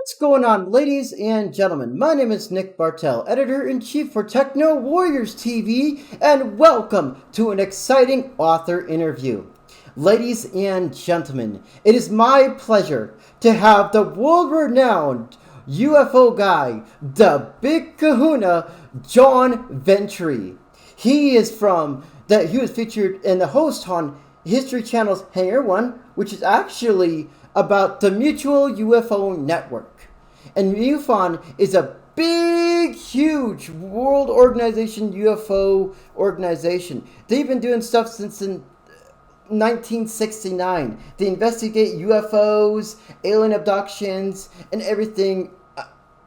What's going on, ladies and gentlemen? My name is Nick Bartell, editor-in-chief for TechnoWarriorstv, and welcome to an exciting author interview. Ladies and gentlemen, it is my pleasure to have the world-renowned UFO guy, the Big Kahuna, John Ventre. He was featured in the host on History Channel's Hangar 1, which is actually about the Mutual UFO Network. And MUFON is a big, huge world organization, UFO organization. They've been doing stuff since 1969. They investigate UFOs, alien abductions, and everything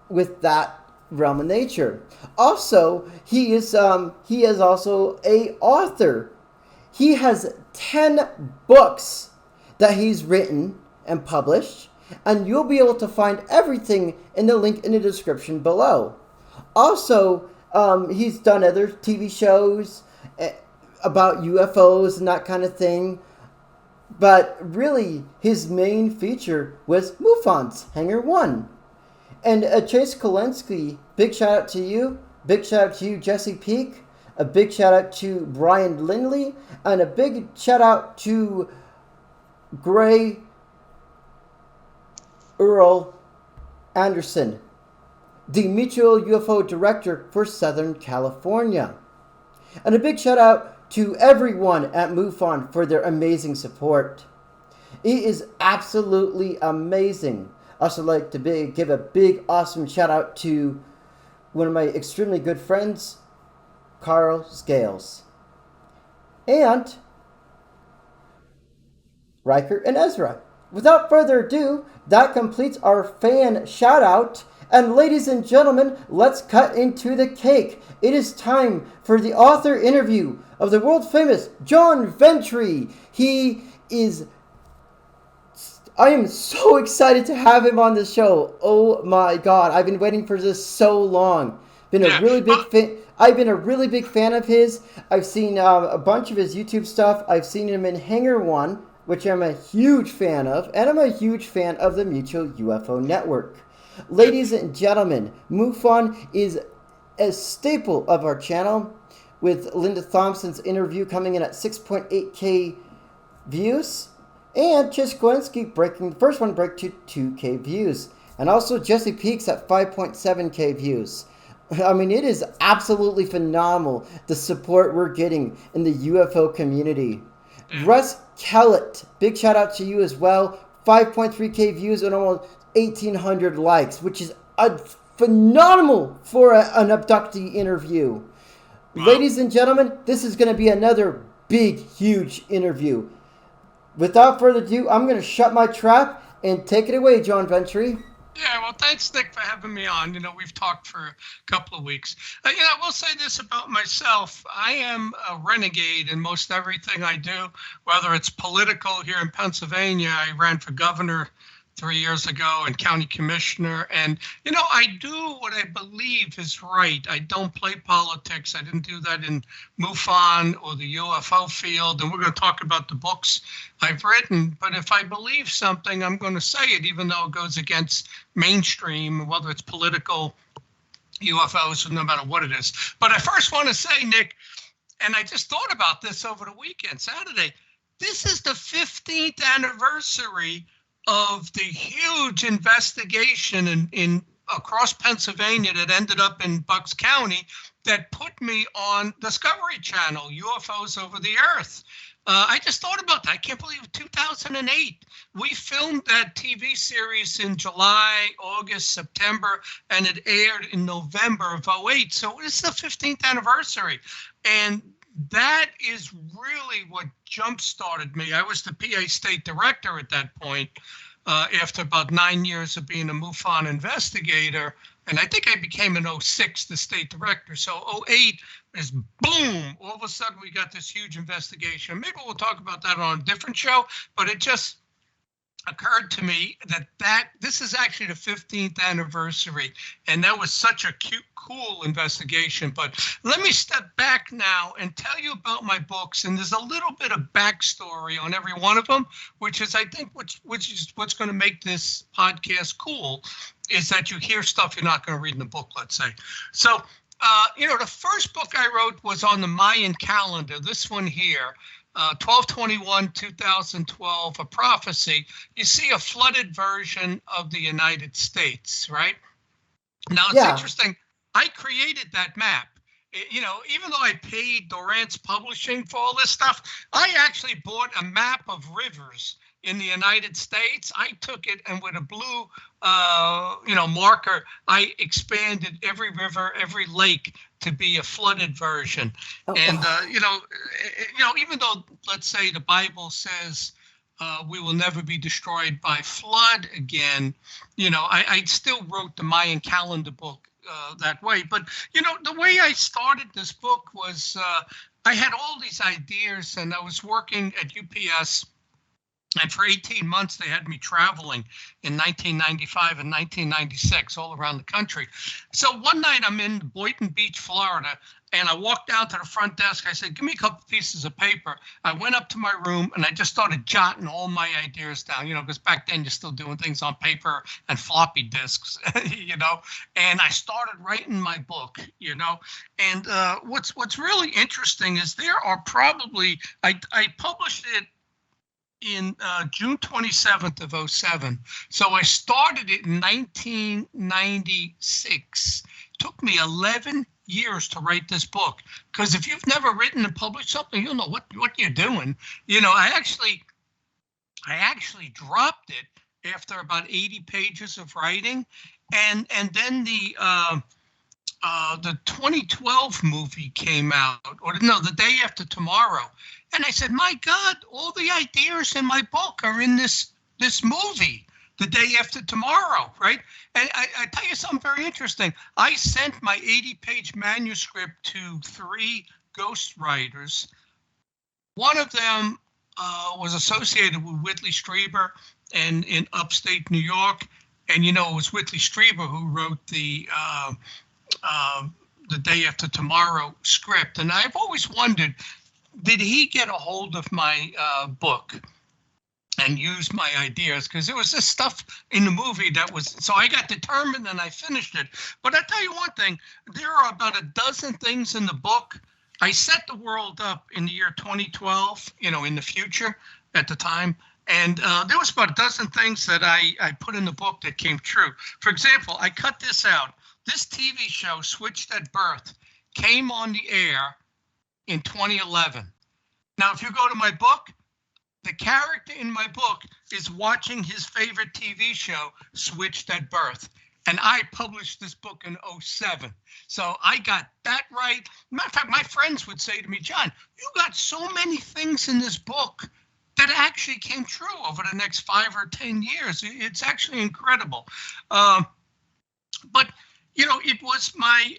with that realm of nature. Also, he is also a author. He has 10 books that he's written and published, and you'll be able to find everything in the link in the description below. Also, he's done other TV shows about UFOs and that kind of thing, but really his main feature was MUFON's Hangar 1. And Chase Kolensky, big shout out to you. Big shout out to you, Jesse Peak. A big shout out to Brian Lindley, and a big shout out to Gray Earl Anderson, the Mutual UFO Director for Southern California. And a big shout out to everyone at MUFON for their amazing support. It is absolutely amazing. I also like to give a big, awesome shout out to one of my extremely good friends, Carl Scales. And Riker and Ezra. Without further ado, that completes our fan shout out. And ladies and gentlemen, let's cut into the cake. It is time for the author interview of the world famous John Ventre. I am so excited to have him on the show. Oh my God, I've been waiting for this so long. I've been a really big fan of his. I've seen a bunch of his YouTube stuff. I've seen him in Hangar 1, which I'm a huge fan of, and I'm a huge fan of the Mutual UFO Network. Ladies and gentlemen, MUFON is a staple of our channel, with Linda Thompson's interview coming in at 6.8k views, and Chis Kowinski breaking the first one break to 2k views, and also Jesse Peaks at 5.7k views. I mean, it is absolutely phenomenal, the support we're getting in the UFO community. Russ Kellett, big shout out to you as well. 5.3k views and almost 1,800 likes, which is phenomenal for an abductee interview. Wow. Ladies and gentlemen, this is going to be another big, huge interview. Without further ado, I'm going to shut my trap and take it away, John Ventre. Yeah, well, thanks, Nick, for having me on. We've talked for a couple of weeks. I will say this about myself. I am a renegade in most everything I do, whether it's political here in Pennsylvania. I ran for governor 3 years ago and county commissioner. And, I do what I believe is right. I don't play politics. I didn't do that in MUFON or the UFO field. And we're going to talk about the books I've written. But if I believe something, I'm going to say it, even though it goes against mainstream, whether it's political, UFOs, no matter what it is. But I first want to say, Nick, and I just thought about this over the weekend, Saturday, this is the 15th anniversary of the huge investigation in across Pennsylvania that ended up in Bucks County that put me on Discovery Channel, UFOs Over the Earth. I just thought about that. I can't believe 2008. We filmed that TV series in July, August, September, and it aired in November of 2008. So it's the 15th anniversary. And that is really what jump-started me. I was the PA state director at that point, after about 9 years of being a MUFON investigator. And I think I became in 2006 the state director. So 2008 is boom, all of a sudden we got this huge investigation. Maybe we'll talk about that on a different show, but it just occurred to me that this is actually the 15th anniversary, and that was such a cool investigation. But let me step back now and tell you about my books, and there's a little bit of backstory on every one of them, which is, I think, which is what's going to make this podcast cool. is that you hear stuff you're not going to read in the book, let's say. So, the first book I wrote was on the Mayan calendar. This one here, 12/21, 2012, a prophecy. You see a flooded version of the United States, right? Now, it's Yeah. interesting. I created that map. Even though I paid Dorrance Publishing for all this stuff, I actually bought a map of rivers in the United States. I took it and with a blue, marker, I expanded every river, every lake to be a flooded version. Oh, And oh. even though, let's say, the Bible says we will never be destroyed by flood again, I still wrote the Mayan calendar book that way. But the way I started this book was I had all these ideas, and I was working at UPS. And for 18 months, they had me traveling in 1995 and 1996 all around the country. So one night I'm in Boynton Beach, Florida, and I walked down to the front desk. I said, give me a couple pieces of paper. I went up to my room and I just started jotting all my ideas down, because back then you're still doing things on paper and floppy disks, and I started writing my book, and what's really interesting is there are probably, I published it in June 27th of 07. So I started it in 1996. Took me 11 years to write this book, because if you've never written and published something, you'll know what you're doing. I actually dropped it after about 80 pages of writing, and then the 2012 movie came out, or no, The Day After Tomorrow. And I said, my God, all the ideas in my book are in this movie, The Day After Tomorrow, right? And I tell you something very interesting. I sent my 80-page manuscript to 3 ghostwriters. One of them was associated with Whitley Strieber and in upstate New York. And, it was Whitley Strieber who wrote the Day After Tomorrow script. And I've always wondered, did he get a hold of my book and use my ideas? Because there was this stuff in the movie that was, so I got determined and I finished it. But I tell you one thing, there are about a dozen things in the book. I set the world up in the year 2012, in the future at the time. And there was about a dozen things that I put in the book that came true. For example, I cut this out. This TV show, Switched at Birth, came on the air in 2011. Now, if you go to my book, the character in my book is watching his favorite TV show, Switched at Birth. And I published this book in 07. So I got that right. Matter of fact, my friends would say to me, John, you got so many things in this book that actually came true over the next 5 or 10 years. It's actually incredible. But it was my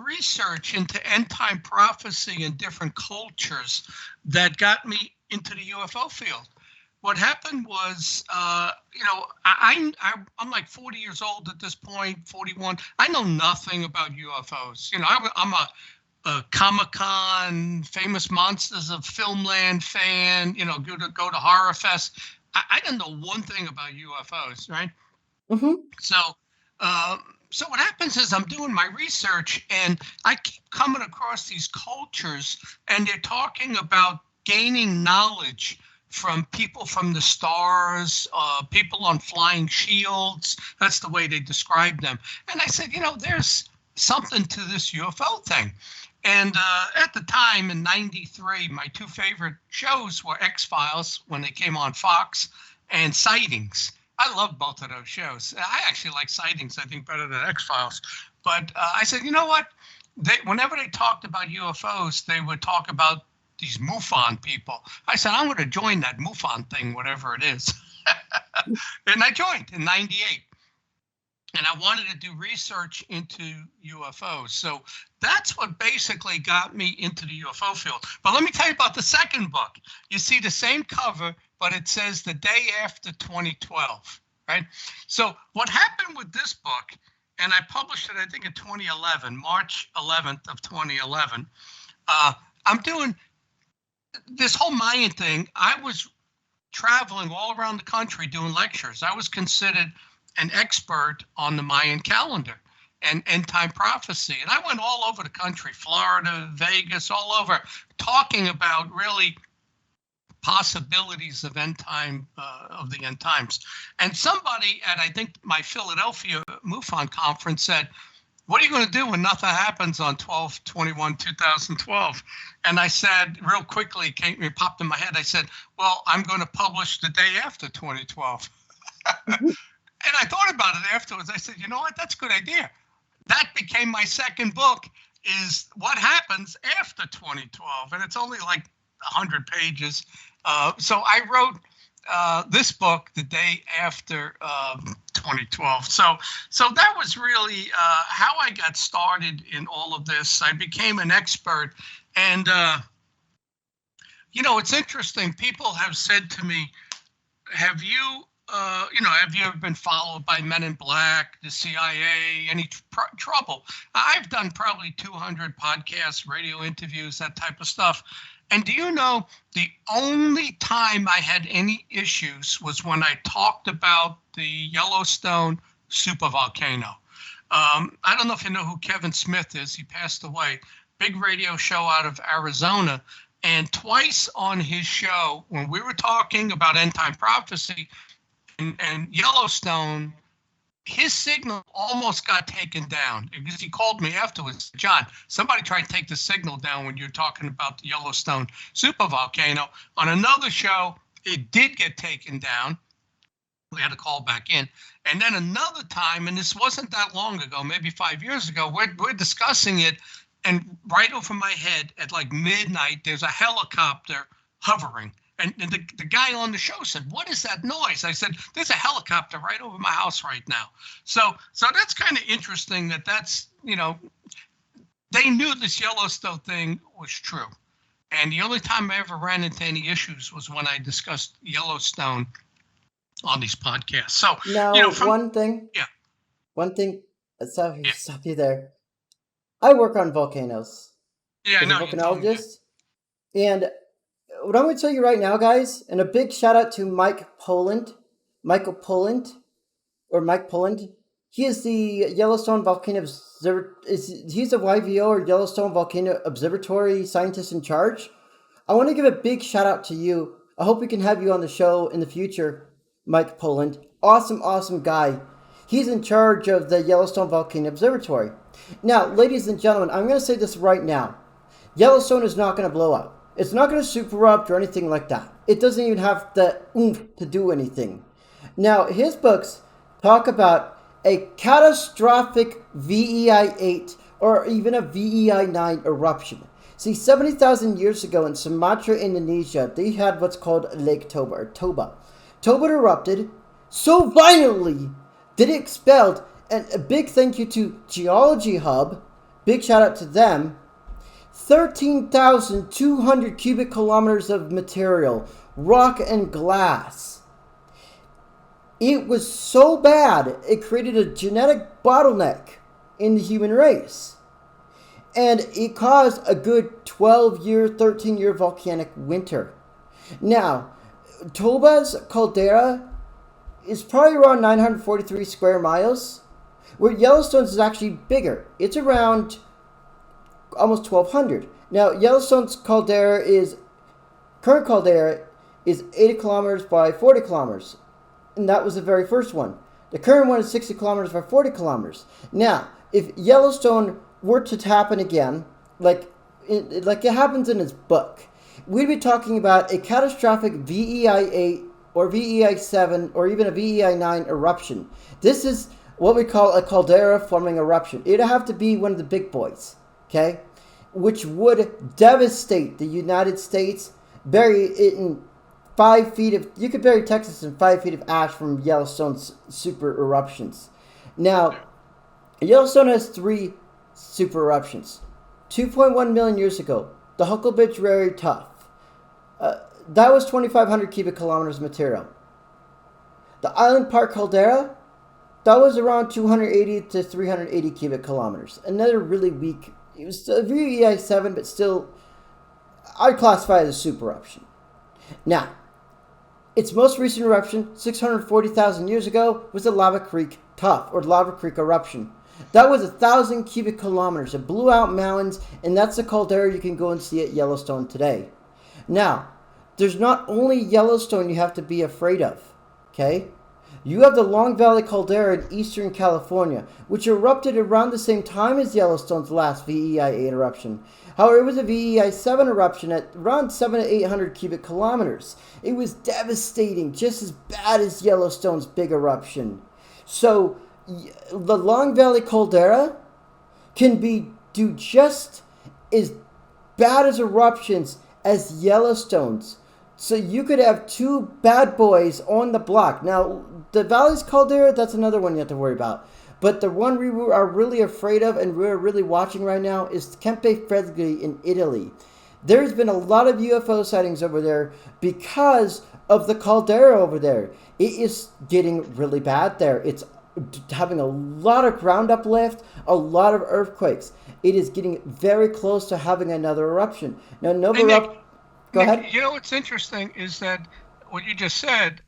research into end-time prophecy in different cultures that got me into the UFO field. What happened was, I'm like 40 years old at this point, 41. I know nothing about UFOs. I'm a Comic-Con, Famous Monsters of Filmland fan, go to Horror Fest. I didn't know one thing about UFOs, right? Mm-hmm. So what happens is I'm doing my research and I keep coming across these cultures, and they're talking about gaining knowledge from people from the stars, people on flying shields. That's the way they describe them. And I said, there's something to this UFO thing. And at the time in 93, my 2 favorite shows were X-Files when they came on Fox and Sightings. I love both of those shows. I actually like Sightings, I think, better than X-Files. But I said, you know what? Whenever they talked about UFOs, they would talk about these MUFON people. I said, I'm going to join that MUFON thing, whatever it is. And I joined in 98. And I wanted to do research into UFOs. So that's what basically got me into the UFO field. But let me tell you about the second book. You see the same cover, but it says The Day After 2012, right? So what happened with this book, and I published it, I think, in 2011, March 11th of 2011. I'm doing this whole Mayan thing. I was traveling all around the country doing lectures. I was considered an expert on the Mayan calendar and end time prophecy. And I went all over the country, Florida, Vegas, all over, talking about really possibilities of the end times. And somebody at, I think, my Philadelphia MUFON conference said, what are you going to do when nothing happens on 12/21/2012? And I said, real quickly, it popped in my head. I said, well, I'm going to publish the day after 2012. And I thought about it afterwards. I said, you know what? That's a good idea. That became my second book, is what happens after 2012. And it's only like 100 pages. So I wrote this book the day after 2012. So that was really how I got started in all of this. I became an expert. And, it's interesting. People have said to me, have you ever been followed by Men in Black, the CIA, any trouble? I've done probably 200 podcasts, radio interviews, that type of stuff. And do you know, the only time I had any issues was when I talked about the Yellowstone supervolcano. I don't know if you know who Kevin Smith is. He passed away. Big radio show out of Arizona. And twice on his show, when we were talking about end time prophecy and Yellowstone, his signal almost got taken down, because he called me afterwards. John, somebody tried to take the signal down when you're talking about the Yellowstone supervolcano. On another show, it did get taken down. We had to call back in. And then another time, and this wasn't that long ago, maybe 5 years ago, we're discussing it, and right over my head at like midnight, there's a helicopter hovering. And the guy on the show said, what is that noise? I said, there's a helicopter right over my house right now. So that's kind of interesting that's, they knew this Yellowstone thing was true. And the only time I ever ran into any issues was when I discussed Yellowstone on these podcasts. So now, one thing. Stop you there. I work on volcanoes. Yeah, I know. As a volcanologist. And what I'm going to tell you right now, guys, and a big shout out to Mike Poland. He is the Yellowstone Volcano Observer. He's a YVO, or Yellowstone Volcano Observatory scientist in charge. I want to give a big shout out to you. I hope we can have you on the show in the future, Mike Poland. Awesome guy. He's in charge of the Yellowstone Volcano Observatory. Now, ladies and gentlemen, I'm going to say this right now. Yellowstone is not going to blow up. It's not going to super erupt or anything like that. It doesn't even have the oomph to do anything. Now, his books talk about a catastrophic VEI-8 or even a VEI-9 eruption. See, 70,000 years ago in Sumatra, Indonesia, they had what's called Lake Toba, or Toba. Toba erupted so violently that it expelled, and a big thank you to Geology Hub, big shout out to them, 13,200 cubic kilometers of material, rock and glass. It was so bad, it created a genetic bottleneck in the human race. And it caused a good 12-year, 13-year volcanic winter. Now, Toba's caldera is probably around 943 square miles, where Yellowstone's is actually bigger. It's around almost 1,200. Now, Yellowstone's current caldera is 80 kilometers by 40 kilometers. And that was the very first one. The current one is 60 kilometers by 40 kilometers. Now, if Yellowstone were to happen again, like it happens in his book, we'd be talking about a catastrophic VEI-8 or VEI-7 or even a VEI-9 eruption. This is what we call a caldera forming eruption. It'd have to be one of the big boys. Okay, which would devastate the United States, bury it in 5 feet of, you could bury Texas in 5 feet of ash from Yellowstone's super eruptions. Now, Yellowstone has 3 super eruptions. 2.1 million years ago, the Huckleberry Tuff. That was 2,500 cubic kilometers of material. The Island Park caldera, that was around 280 to 380 cubic kilometers. Another really weak. It was a VEI-7, but still, I'd classify it as a super eruption. Now, Its most recent eruption, 640,000 years ago, was the Lava Creek Tuff, or Lava Creek eruption. That was 1,000 cubic kilometers. It blew out mountains, and that's the caldera you can go and see at Yellowstone today. Now, there's not only Yellowstone you have to be afraid of, okay? You have the Long Valley caldera in eastern California, which erupted around the same time as Yellowstone's last VEI-8 eruption. However, it was a VEI-7 eruption at around 7 to 800 cubic kilometers. It was devastating, just as bad as Yellowstone's big eruption. So, the Long Valley caldera can do just as bad as eruptions as Yellowstone's. So you could have two bad boys on the block. Now, the Valley's caldera, that's another one you have to worry about. But the one we are really afraid of and we're really watching right now is Kempe Fredgli in Italy. There's been a lot of UFO sightings over there because of the caldera over there. It is getting really bad there. It's having a lot of ground uplift, a lot of earthquakes. It is getting very close to having another eruption. Now, Nova Nick, Go ahead. You know what's interesting is that what you just said,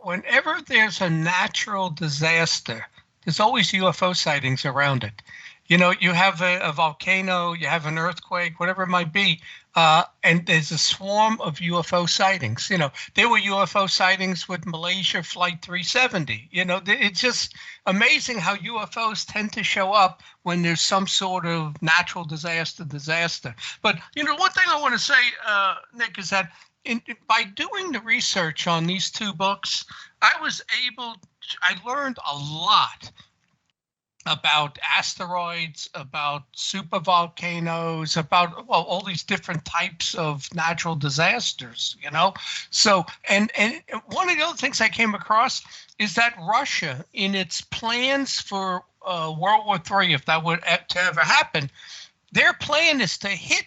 whenever there's a natural disaster, there's always UFO sightings around it. You know, you have a volcano, you have an earthquake, whatever it might be, and there's a swarm of UFO sightings. You know, there were UFO sightings with Malaysia Flight 370. You know, it's just amazing how UFOs tend to show up when there's some sort of natural disaster. But, you know, one thing I want to say, Nick, is that by doing the research on these two books, I learned a lot about asteroids, about supervolcanoes, about all these different types of natural disasters, you know? So, and one of the other things I came across is that Russia, in its plans for World War III, if that would to ever happen, their plan is to hit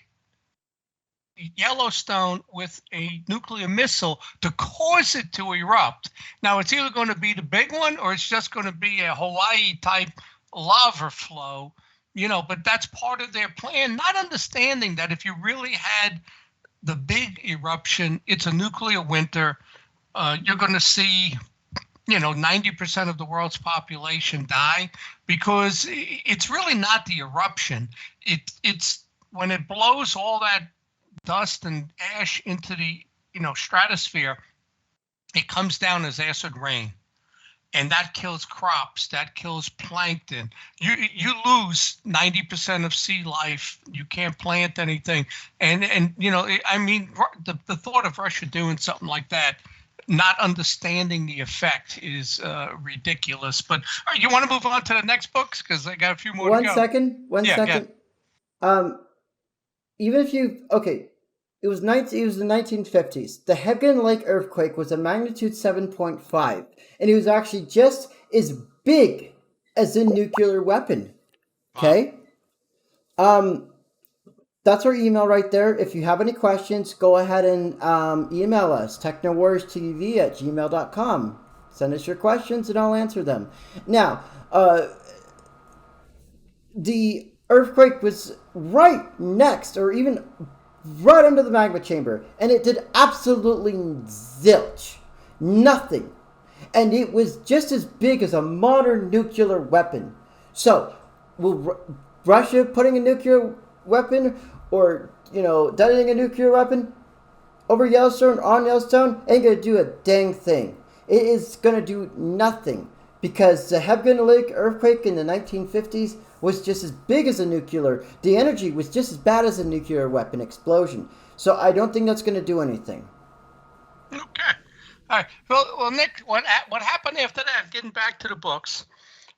Yellowstone with a nuclear missile to cause it to erupt. Now, it's either going to be the big one or it's just going to be a Hawaii type lava flow, you know, but that's part of their plan, not understanding that if you really had the big eruption, it's a nuclear winter, you're going to see, you know, 90% of the world's population die, because it's really not the eruption. It's when it blows all that dust and ash into the, you know, stratosphere, it comes down as acid rain. And that kills crops, that kills plankton. You lose 90% of sea life. You can't plant anything. And you know, I mean, the thought of Russia doing something like that, not understanding the effect, is ridiculous. But you want to move on to the next books? Because I got a few more to go. One second. Yeah. Even if it was the 1950s. The Hebgen Lake earthquake was a magnitude 7.5, and it was actually just as big as a nuclear weapon. Okay? That's our email right there. If you have any questions, go ahead and email us, technowarriorstv@gmail.com. Send us your questions, and I'll answer them. Now, the earthquake was right next, or even right under the magma chamber, and it did absolutely zilch, nothing, and it was just as big as a modern nuclear weapon. So, will Russia putting a nuclear weapon, or, you know, detonating a nuclear weapon over Yellowstone, on Yellowstone, ain't gonna do a dang thing. It is gonna do nothing, because the Hebgen Lake earthquake in the 1950s was just as big as a nuclear. The energy was just as bad as a nuclear weapon explosion. So I don't think that's going to do anything. Okay. All right. Well, Nick, what happened after that, getting back to the books,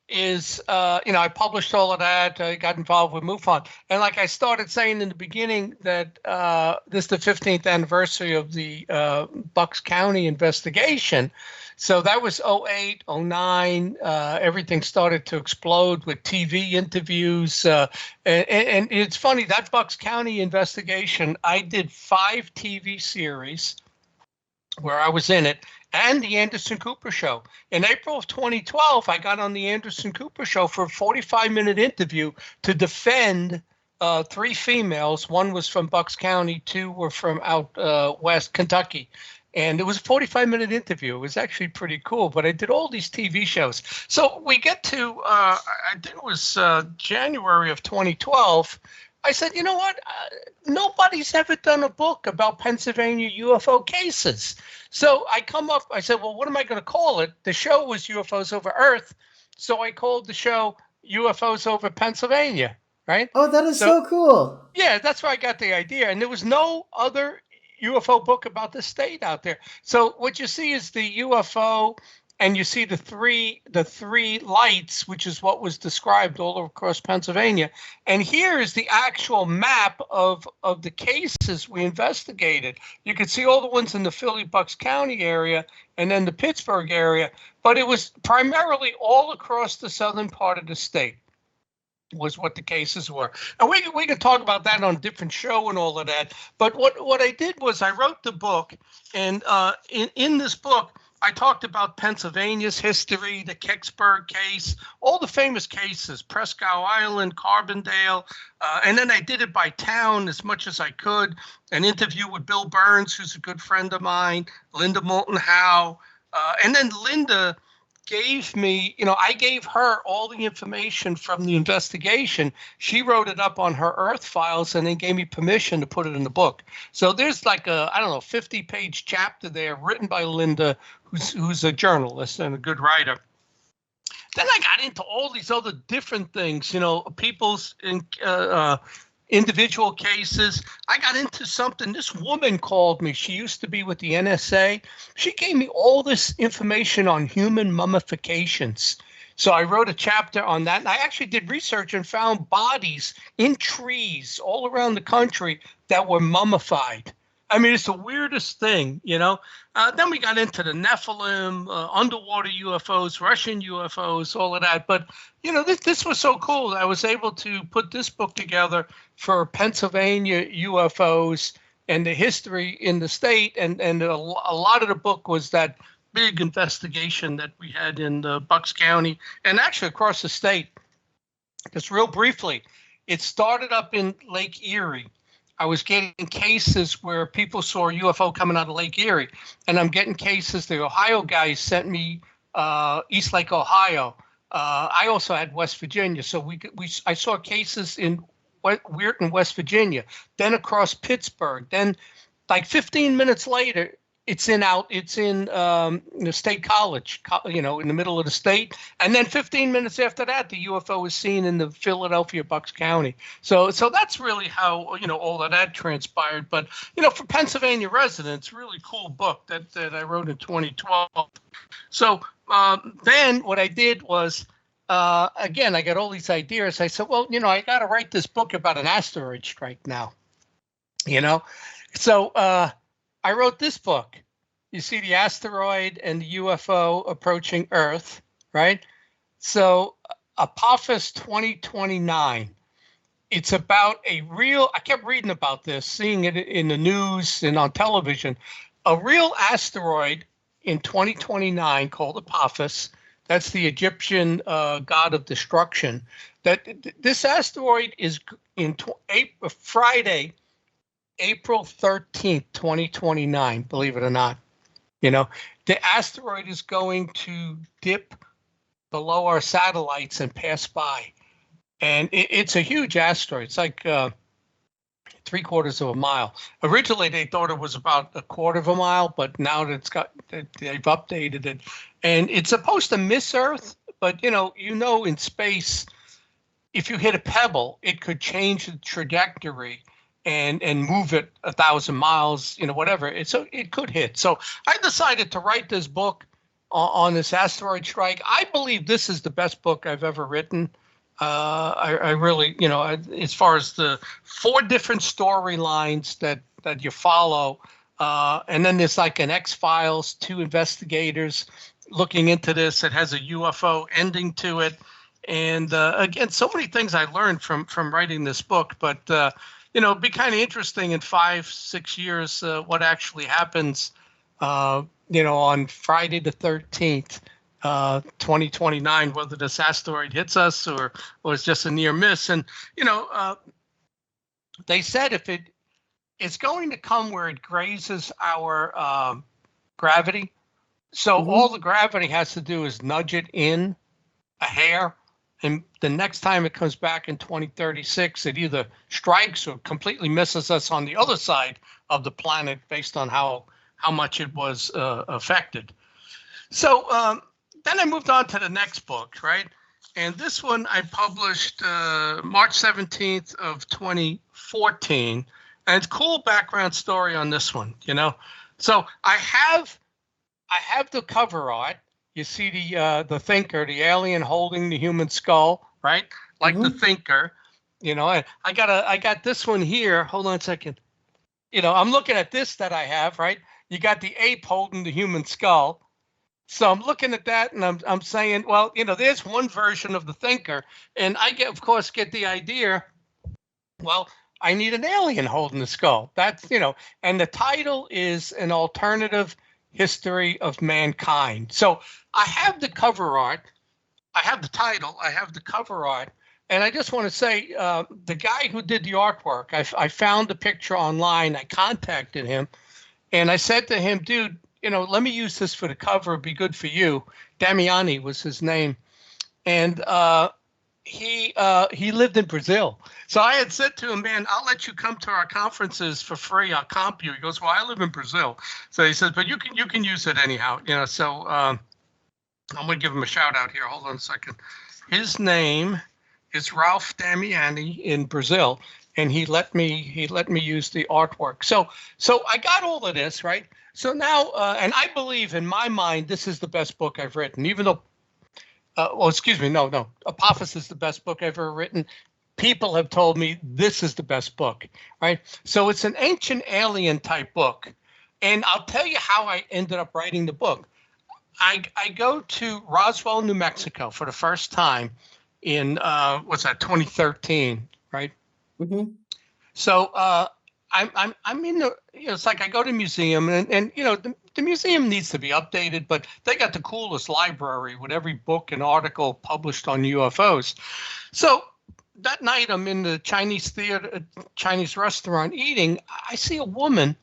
is, you know, I published all of that. I got involved with MUFON. And like I started saying in the beginning, that this is the 15th anniversary of the Bucks County investigation. So that was 08, 09. Everything started to explode with TV interviews. And it's funny, that Bucks County investigation, I did 5 TV series where I was in it, and the Anderson Cooper Show. In April of 2012, I got on the Anderson Cooper Show for a 45-minute interview to defend 3 females. One was from Bucks County, 2 were from out west Kentucky. And it was a 45-minute interview. It was actually pretty cool, but I did all these TV shows. So we get to, I think it was January of 2012. I said, you know what? Nobody's ever done a book about Pennsylvania UFO cases. So I said, well, what am I going to call it? The show was UFOs Over Earth. So I called the show UFOs Over Pennsylvania, right? Oh, that is So so cool. yeah, that's where I got the idea. And there was no other UFO book about the state out there. So what you see is the UFO, and you see the three lights, which is what was described all across Pennsylvania. And here is the actual map of the cases we investigated. You could see all the ones in the Philly Bucks County area and then the Pittsburgh area, but it was primarily all across the southern part of the state was what the cases were. And we can talk about that on a different show and all of that. But what I did was I wrote the book, and in this book, I talked about Pennsylvania's history, the Kecksburg case, all the famous cases, Presque Island, Carbondale, and then I did it by town as much as I could. An interview with Bill Burns, who's a good friend of mine, Linda Moulton Howe, and then Linda gave me, I gave her all the information from the investigation. She wrote it up on her Earth files and then gave me permission to put it in the book. So there's like a, 50-page chapter there written by Linda, who's a journalist and a good writer. Then I got into all these other different things, people's individual cases. I got into something. This woman called me. She used to be with the NSA. She gave me all this information on human mummifications. So I wrote a chapter on that. And I actually did research and found bodies in trees all around the country that were mummified. I mean, it's the weirdest thing, Then we got into the Nephilim, underwater UFOs, Russian UFOs, all of that. But, this was so cool. I was able to put this book together for Pennsylvania UFOs and the history in the state. And a lot of the book was that big investigation that we had in Bucks County and actually across the state. Just real briefly, it started up in Lake Erie. I was getting cases where people saw a UFO coming out of Lake Erie, and I'm getting cases. The Ohio guys sent me East Lake, Ohio. I also had West Virginia, so I saw cases in Weirton, West Virginia, then across Pittsburgh. Then, like 15 minutes later, it's in the State College, in the middle of the state. And then 15 minutes after that, the UFO was seen in the Philadelphia Bucks County. So that's really how, all of that transpired. But, for Pennsylvania residents, really cool book that I wrote in 2012. So then what I did was, again, I got all these ideas. I said, well, I got to write this book about an asteroid strike now, So I wrote this book. You see the asteroid and the UFO approaching Earth, right? So Apophis 2029. It's about I kept reading about this, seeing it in the news and on television, a real asteroid in 2029 called Apophis. That's the Egyptian god of destruction. This asteroid is in Friday, April 13th, 2029, believe it or not. The asteroid is going to dip below our satellites and pass by. And it's a huge asteroid. It's like 3/4 of a mile. Originally, they thought it was about 1/4 of a mile, but now that they've updated it. And it's supposed to miss Earth, but, in space, if you hit a pebble, it could change the trajectory and move it 1,000 miles, whatever. So it could hit. So I decided to write this book on this asteroid strike. I believe this is the best book I've ever written. I really, as far as the 4 different storylines that you follow, and then there's like an X-Files, 2 investigators looking into this. It has a UFO ending to it. And again, so many things I learned from writing this book, but it'd be kind of interesting in 5-6 years what actually happens, on Friday the 13th, 2029, whether this asteroid hits us or it's just a near miss. And, they said if it's going to come where it grazes our gravity. So all Mm-hmm. the gravity has to do is nudge it in a hair, and the next time it comes back in 2036, it either strikes or completely misses us on the other side of the planet based on how much it was affected. So then I moved on to the next book, right? And this one I published March 17th of 2014. And it's cool background story on this one, you know. So I have the cover art. You see the thinker, the alien holding the human skull, right? Like the Mm-hmm. thinker, you know. I got this one here. Hold on a second. You know, I'm looking at this that I have, right? You got the ape holding the human skull. So I'm looking at that and I'm saying, well, you know, there's one version of the thinker, and I get, of course, get the idea. Well, I need an alien holding the skull. That's, you know, and the title is An Alternative History of Mankind. So I have the cover art, I have the title, I have the cover art, and I just want to say the guy who did the artwork, I found the picture online, I contacted him, and I said to him, dude, you know, let me use this for the cover, it'd be good for you. Damiani was his name. And he lived in Brazil. So I had said to him, man, I'll let you come to our conferences for free. I'll comp you. He goes, well, I live in Brazil. So he says, but you can use it anyhow. You know, so I'm gonna give him a shout out here. Hold on a second. His name is Ralph Damiani in Brazil, and he let me use the artwork. So I got all of this, right? So now, and I believe in my mind, this is the best book I've written, even though well, excuse me, no. Apophis is the best book I've ever written. People have told me this is the best book, right? So it's an ancient alien type book. And I'll tell you how I ended up writing the book. I go to Roswell, New Mexico for the first time in, what's that, 2013, right? Mm-hmm. So I'm in the, you know, it's like I go to museum and you know, the museum needs to be updated, but they got the coolest library with every book and article published on UFOs. So that night I'm in the Chinese theater, Chinese restaurant eating. I see a woman,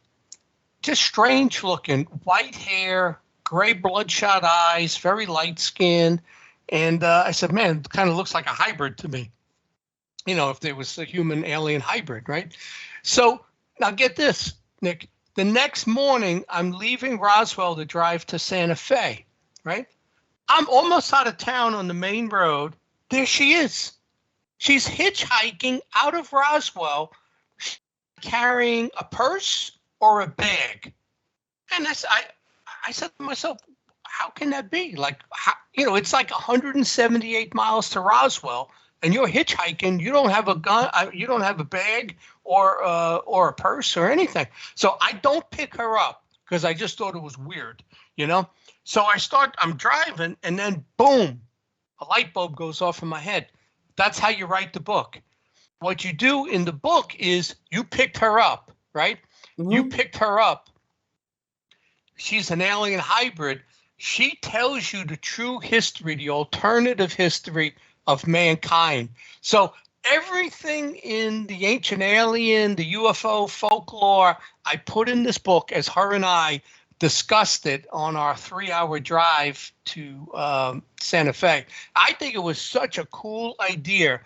just strange looking, white hair, gray bloodshot eyes, very light skin. And I said, man, it kind of looks like a hybrid to me. You know, if there was a human alien hybrid, right? So now get this, Nick. The next morning, I'm leaving Roswell to drive to Santa Fe, right? I'm almost out of town on the main road. There she is. She's hitchhiking out of Roswell, carrying a purse or a bag. And I said to myself, how can that be? Like, how, you know, it's like 178 miles to Roswell, and you're hitchhiking. You don't have a gun. You don't have a bag or a purse or anything. So I don't pick her up because I just thought it was weird, you know. So I'm driving, and then boom, a light bulb goes off in my head. That's how you write the book. What you do in the book is you picked her up, right? You Mm-hmm. picked her up. She's an alien hybrid. She tells you the true history, the alternative history of mankind. So everything in the ancient alien, the UFO folklore, I put in this book as her and I discussed it on our 3-hour drive to Santa Fe. I think it was such a cool idea.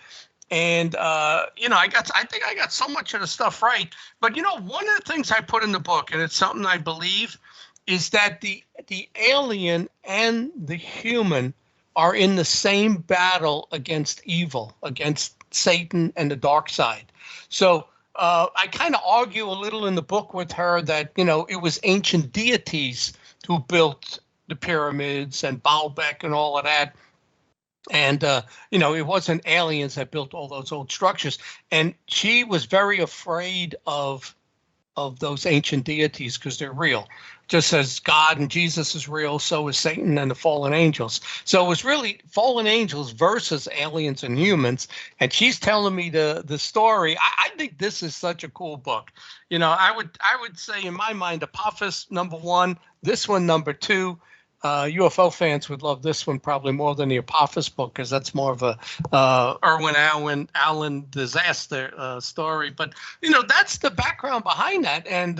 And you know, I think I got so much of the stuff right. But you know, one of the things I put in the book, and it's something I believe, is that the alien and the human are in the same battle against evil, against Satan and the dark side. So I kind of argue a little in the book with her that, you know, it was ancient deities who built the pyramids and Baalbek and all of that. And, you know, it wasn't aliens that built all those old structures. And she was very afraid of those ancient deities because they're real. Just as God and Jesus is real, so is Satan and the fallen angels. So it was really fallen angels versus aliens and humans. And she's telling me the story. I think this is such a cool book. You know, I would say in my mind, Apophis #1, this one #2. UFO fans would love this one probably more than the Apophis book because that's more of a Irwin Allen disaster story. But you know, that's the background behind that. And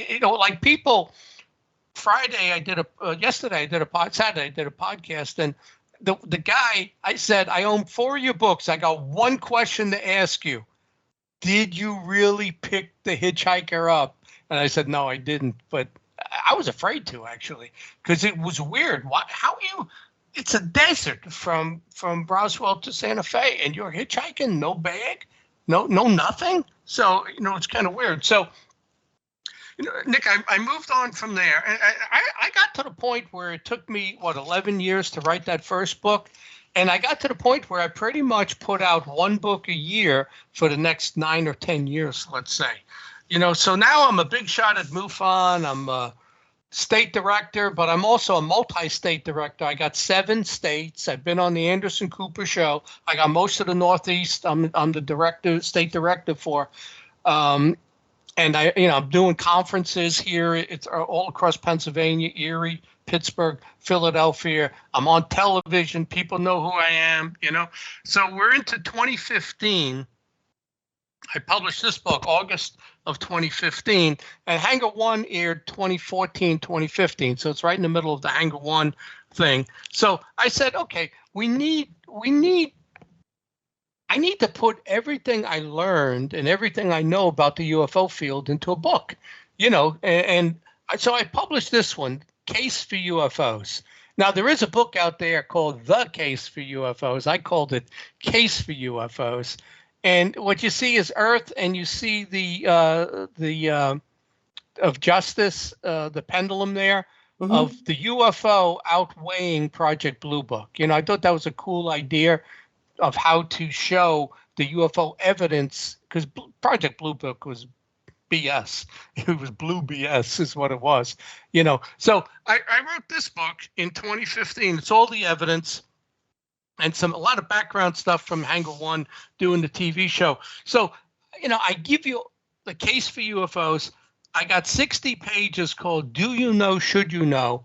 you know, like people Friday I did yesterday I did Saturday I did a podcast, and the guy, I said, I own 4 of your books. I got one question to ask you. Did you really pick the hitchhiker up? And I said, no, I didn't. But I was afraid to, actually, because it was weird. It's a desert from Roswell to Santa Fe, and you're hitchhiking, no bag, no nothing. So, it's kind of weird. So, Nick, I moved on from there, and I got to the point where it took me 11 years to write that first book, and I got to the point where I pretty much put out 1 book a year for the next 9 or 10 years, let's say. So now I'm a big shot at MUFON. I'm a state director, but I'm also a multi-state director. I got 7 states. I've been on the Anderson Cooper show. I got most of the Northeast. I'm the state director for. And I'm doing conferences here. It's all across Pennsylvania, Erie, Pittsburgh, Philadelphia. I'm on television. People know who I am, So we're into 2015. I published this book August of 2015, and Hangar 1 aired 2014, 2015. So it's right in the middle of the Hangar 1 thing. So I said, okay, I need to put everything I learned and everything I know about the UFO field into a book, and so I published this one, Case for UFOs. Now, there is a book out there called The Case for UFOs. I called it Case for UFOs. And what you see is Earth, and you see the of justice, the pendulum there, Mm-hmm. of the UFO outweighing Project Blue Book. I thought that was a cool idea of how to show the UFO evidence, because Project Blue Book was BS. It was blue BS is what it was, So I wrote this book in 2015. It's all the evidence and a lot of background stuff from Hangar 1 doing the TV show. So, I give you the Case for UFOs. I got 60 pages called Do You Know, Should You Know?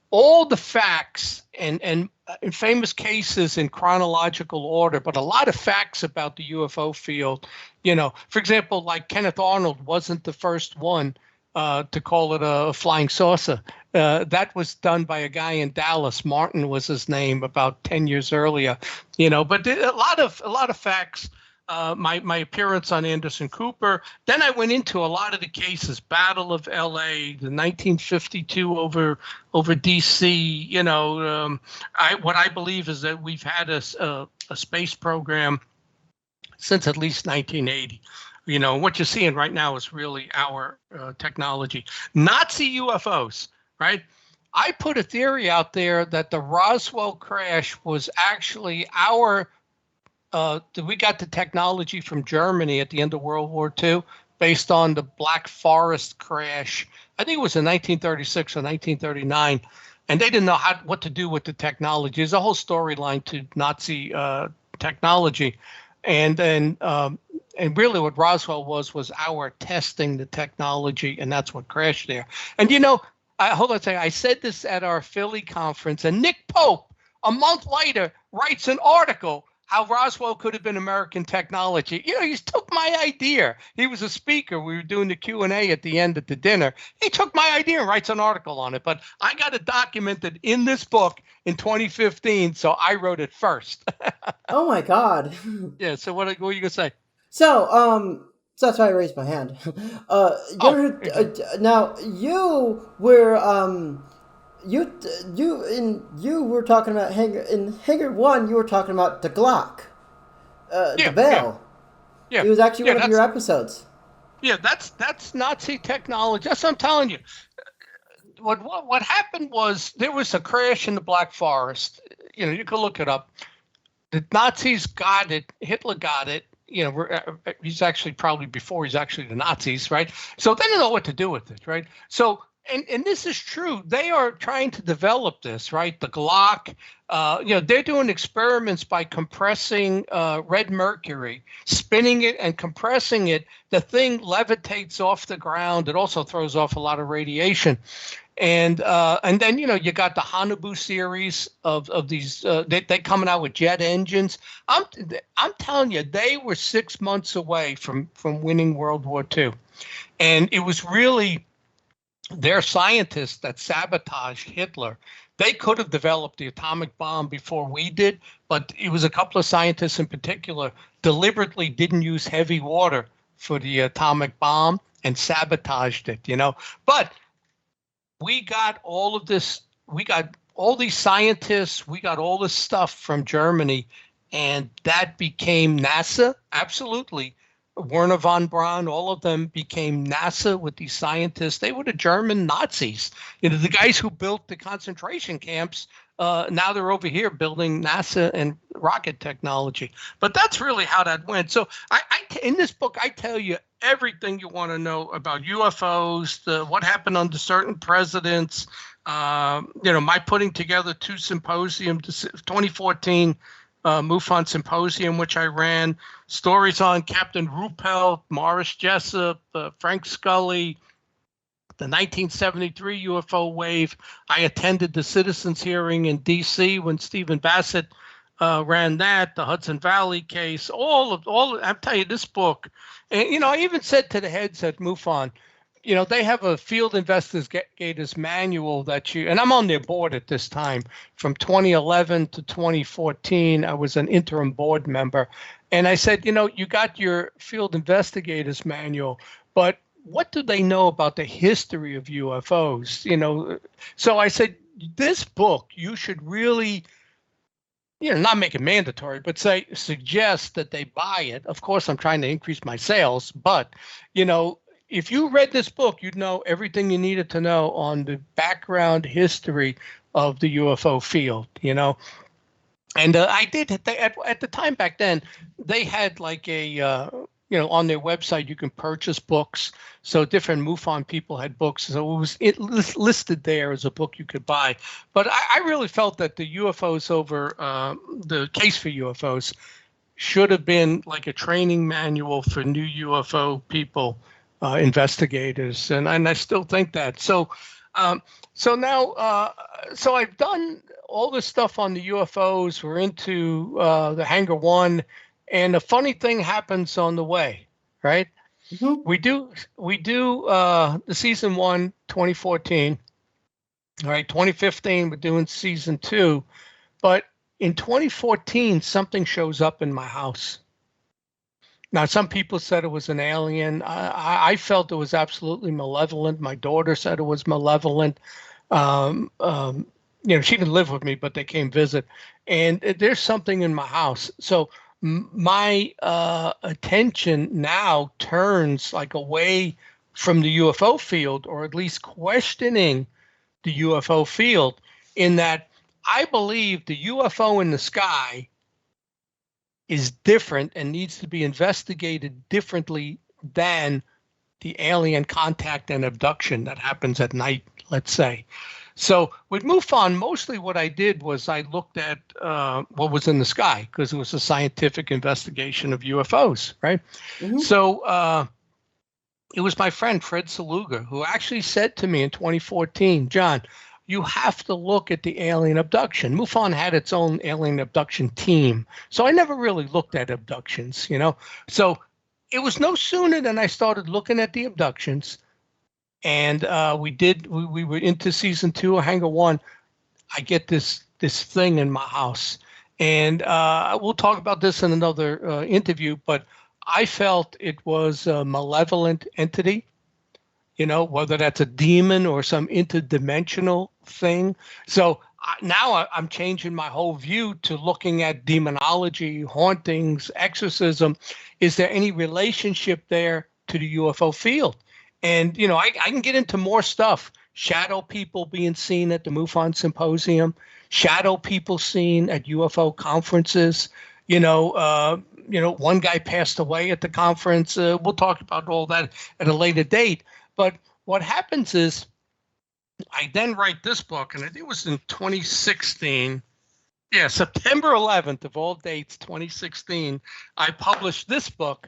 All the facts and famous cases in chronological order, but a lot of facts about the UFO field. For example, like Kenneth Arnold wasn't the first one to call it a flying saucer. That was done by a guy in Dallas. Martin was his name, about 10 years earlier. But a lot of facts. My appearance on Anderson Cooper. Then I went into a lot of the cases, Battle of L.A., the 1952 over D.C. What I believe is that we've had a space program since at least 1980. What you're seeing right now is really our technology. Nazi UFOs, right? I put a theory out there that the Roswell crash was actually we got the technology from Germany at the end of World War II based on the Black Forest crash. I think it was in 1936 or 1939. And they didn't know what to do with the technology. There's a whole storyline to Nazi technology. And then and really what Roswell was our testing the technology, and that's what crashed there. And hold on a second. I said this at our Philly conference, and Nick Pope, a month later, writes an article how Roswell could have been American technology. He took my idea. He was a speaker. We were doing the Q&A at the end of the dinner. He took my idea and writes an article on it. But I got it documented in this book in 2015, so I wrote it first. Oh my God. Yeah. So what are you going to say? So that's why I raised my hand. Now you were you were talking about Hangar 1. You were talking about the Glock, the Bell. Yeah. It was actually one of your episodes. Yeah, that's Nazi technology. That's what I'm telling you. What happened was there was a crash in the Black Forest. You can look it up. The Nazis got it. Hitler got it. He's actually probably before he's actually the Nazis, right? So they don't know what to do with it, right? So. And this is true. They are trying to develop this, right? The Glock, they're doing experiments by compressing red mercury, spinning it and compressing it. The thing levitates off the ground. It also throws off a lot of radiation. And then, you got the Hanabu series of these, they coming out with jet engines. I'm telling you, they were 6 months away from winning World War II. And it was really They're scientists that sabotaged Hitler. They could have developed the atomic bomb before we did, but it was a couple of scientists in particular deliberately didn't use heavy water for the atomic bomb and sabotaged it, you know. But we got all of this, we got all these scientists, we got all this stuff from Germany, and that became NASA, absolutely. Werner von Braun, all of them became NASA with these scientists. They were the German Nazis. You know, the guys who built the concentration camps, now they're over here building NASA and rocket technology. But that's really how that went. So in this book, I tell you everything you want to know about UFOs, what happened under certain presidents, you know, my putting together 2 symposiums, 2014 MUFON symposium, which I ran, stories on Captain Ruppelt, Morris Jessup, Frank Scully, the 1973 UFO wave. I attended the citizens hearing in D.C. when Stephen Bassett ran that, the Hudson Valley case, I'm telling you, this book. And, you know, I even said to the heads at MUFON, you know, they have a field investigators manual that and I'm on their board at this time. From 2011 to 2014, I was an interim board member. And I said, you know, you got your field investigators manual, but what do they know about the history of UFOs? You know, so I said, this book, you should really, you know, not make it mandatory, but suggest that they buy it. Of course, I'm trying to increase my sales, but, you know, if you read this book, you'd know everything you needed to know on the background history of the UFO field, you know. And I did, at the time back then, they had like a, you know, on their website, you can purchase books. So different MUFON people had books. So it was listed there as a book you could buy. But I really felt that the UFOs the case for UFOs should have been like a training manual for new UFO people. Investigators, and I still think that. So now, so I've done all this stuff on the UFOs. We're into the Hangar 1, and a funny thing happens on the way, right? Mm-hmm. We do the season 1, 2014. All right, 2015, we're doing season 2, but in 2014, something shows up in my house. Now, some people said it was an alien. I felt it was absolutely malevolent. My daughter said it was malevolent. You know, she didn't live with me, but they came visit. And there's something in my house. So my attention now turns like away from the UFO field, or at least questioning the UFO field, in that I believe the UFO in the sky is different and needs to be investigated differently than the alien contact and abduction that happens at night, let's say. So with MUFON, mostly what I did was I looked at what was in the sky, because it was a scientific investigation of UFOs, right? Mm-hmm. So it was my friend Fred Saluga who actually said to me in 2014, John, you have to look at the alien abduction. MUFON had its own alien abduction team. So I never really looked at abductions, you know. So it was no sooner than I started looking at the abductions, and we were into season 2 of Hangar 1. I get this thing in my house. And we'll talk about this in another interview, but I felt it was a malevolent entity. You know, whether that's a demon or some interdimensional thing. So now I'm changing my whole view to looking at demonology, hauntings, exorcism. Is there any relationship there to the UFO field? And, you know, I can get into more stuff. Shadow people being seen at the MUFON symposium, shadow people seen at UFO conferences. You know, one guy passed away at the conference. We'll talk about all that at a later date. But what happens is I then write this book, and it was in 2016. Yeah, September 11th of all dates, 2016, I published this book,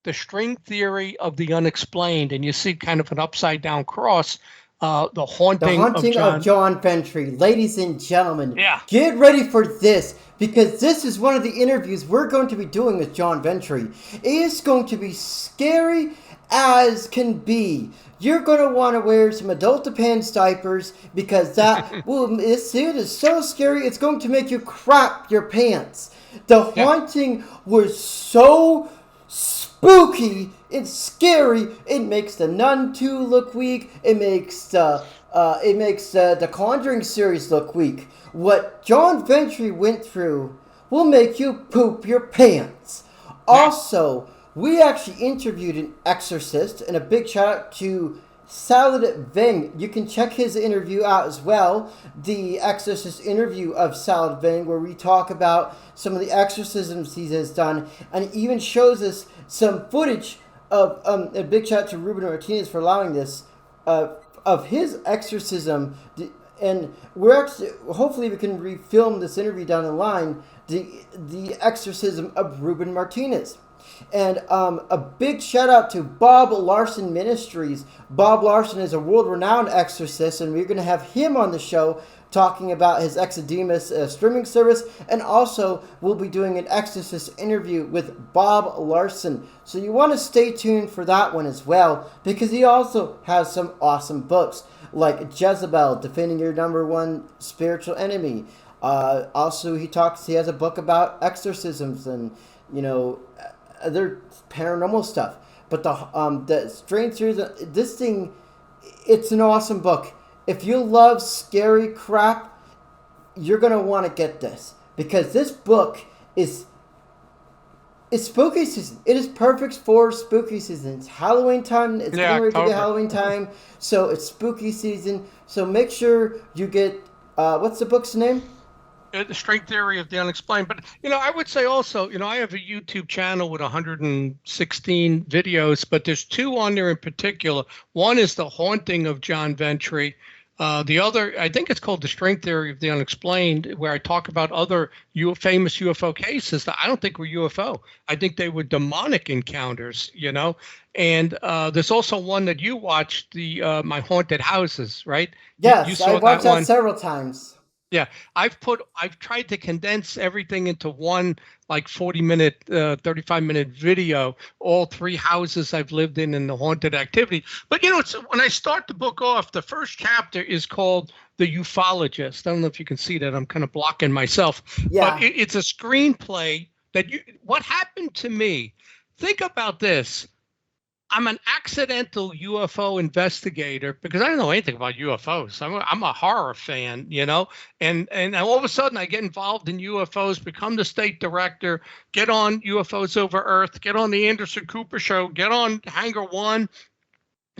The String Theory of the Unexplained. And you see kind of an upside down cross, the haunting of John Ventre. Ladies and gentlemen, yeah, get ready for this, because this is one of the interviews we're going to be doing with John Ventre. It is going to be scary as can be. You're gonna want to wear some adult depends diapers because that this suit is so scary. It's going to make you crap your pants. The Yeah. haunting was so spooky and scary. It makes the Nun 2 look weak. It makes the Conjuring series look weak. What John Ventre went through will make you poop your pants. Yeah. Also, we actually interviewed an exorcist, and a big shout out to Salad Veng. You can check his interview out as well, the exorcist interview of Salad Veng, where we talk about some of the exorcisms he has done, and it even shows us some footage of a big shout out to Ruben Martinez for allowing this of his exorcism. And we're actually hopefully we can refilm this interview down the line. The exorcism of Ruben Martinez. And a big shout out to Bob Larson Ministries. Bob Larson is a world renowned exorcist, and we're going to have him on the show talking about his Exodemus streaming service. And also, we'll be doing an exorcist interview with Bob Larson. So you want to stay tuned for that one as well, because he also has some awesome books like Jezebel, Defending Your Number One Spiritual Enemy. Also, he has a book about exorcisms and, other paranormal stuff. But the Strange Series, this thing, it's an awesome book. If you love scary crap, you're gonna want to get this, because this book is it's spooky season. It is perfect for spooky season. It's Halloween time. It's Yeah. getting ready to be October. Halloween time, so it's spooky season. So make sure you get what's the book's name? The string theory of the unexplained. But I would say also, I have a YouTube channel with 116 videos, but there's two on there in particular. One is the haunting of John Ventre. The other, I think it's called the string theory of the unexplained, where I talk about other famous UFO cases that I don't think were UFO. I think they were demonic encounters. And there's also one that you watched, the My Haunted Houses, right? You Yes, saw I've watched that that one. several times. Yeah, I've tried to condense everything into one like 40-minute, 35-minute video, all three houses I've lived in the haunted activity. But it's when I start the book off, the first chapter is called The Ufologist. I don't know if you can see that. I'm kind of blocking myself, but Yeah. it's a screenplay what happened to me. Think about this. I'm an accidental UFO investigator because I don't know anything about UFOs. I'm a horror fan, and all of a sudden I get involved in UFOs, become the state director, get on UFOs Over Earth, get on the Anderson Cooper show, get on Hangar One.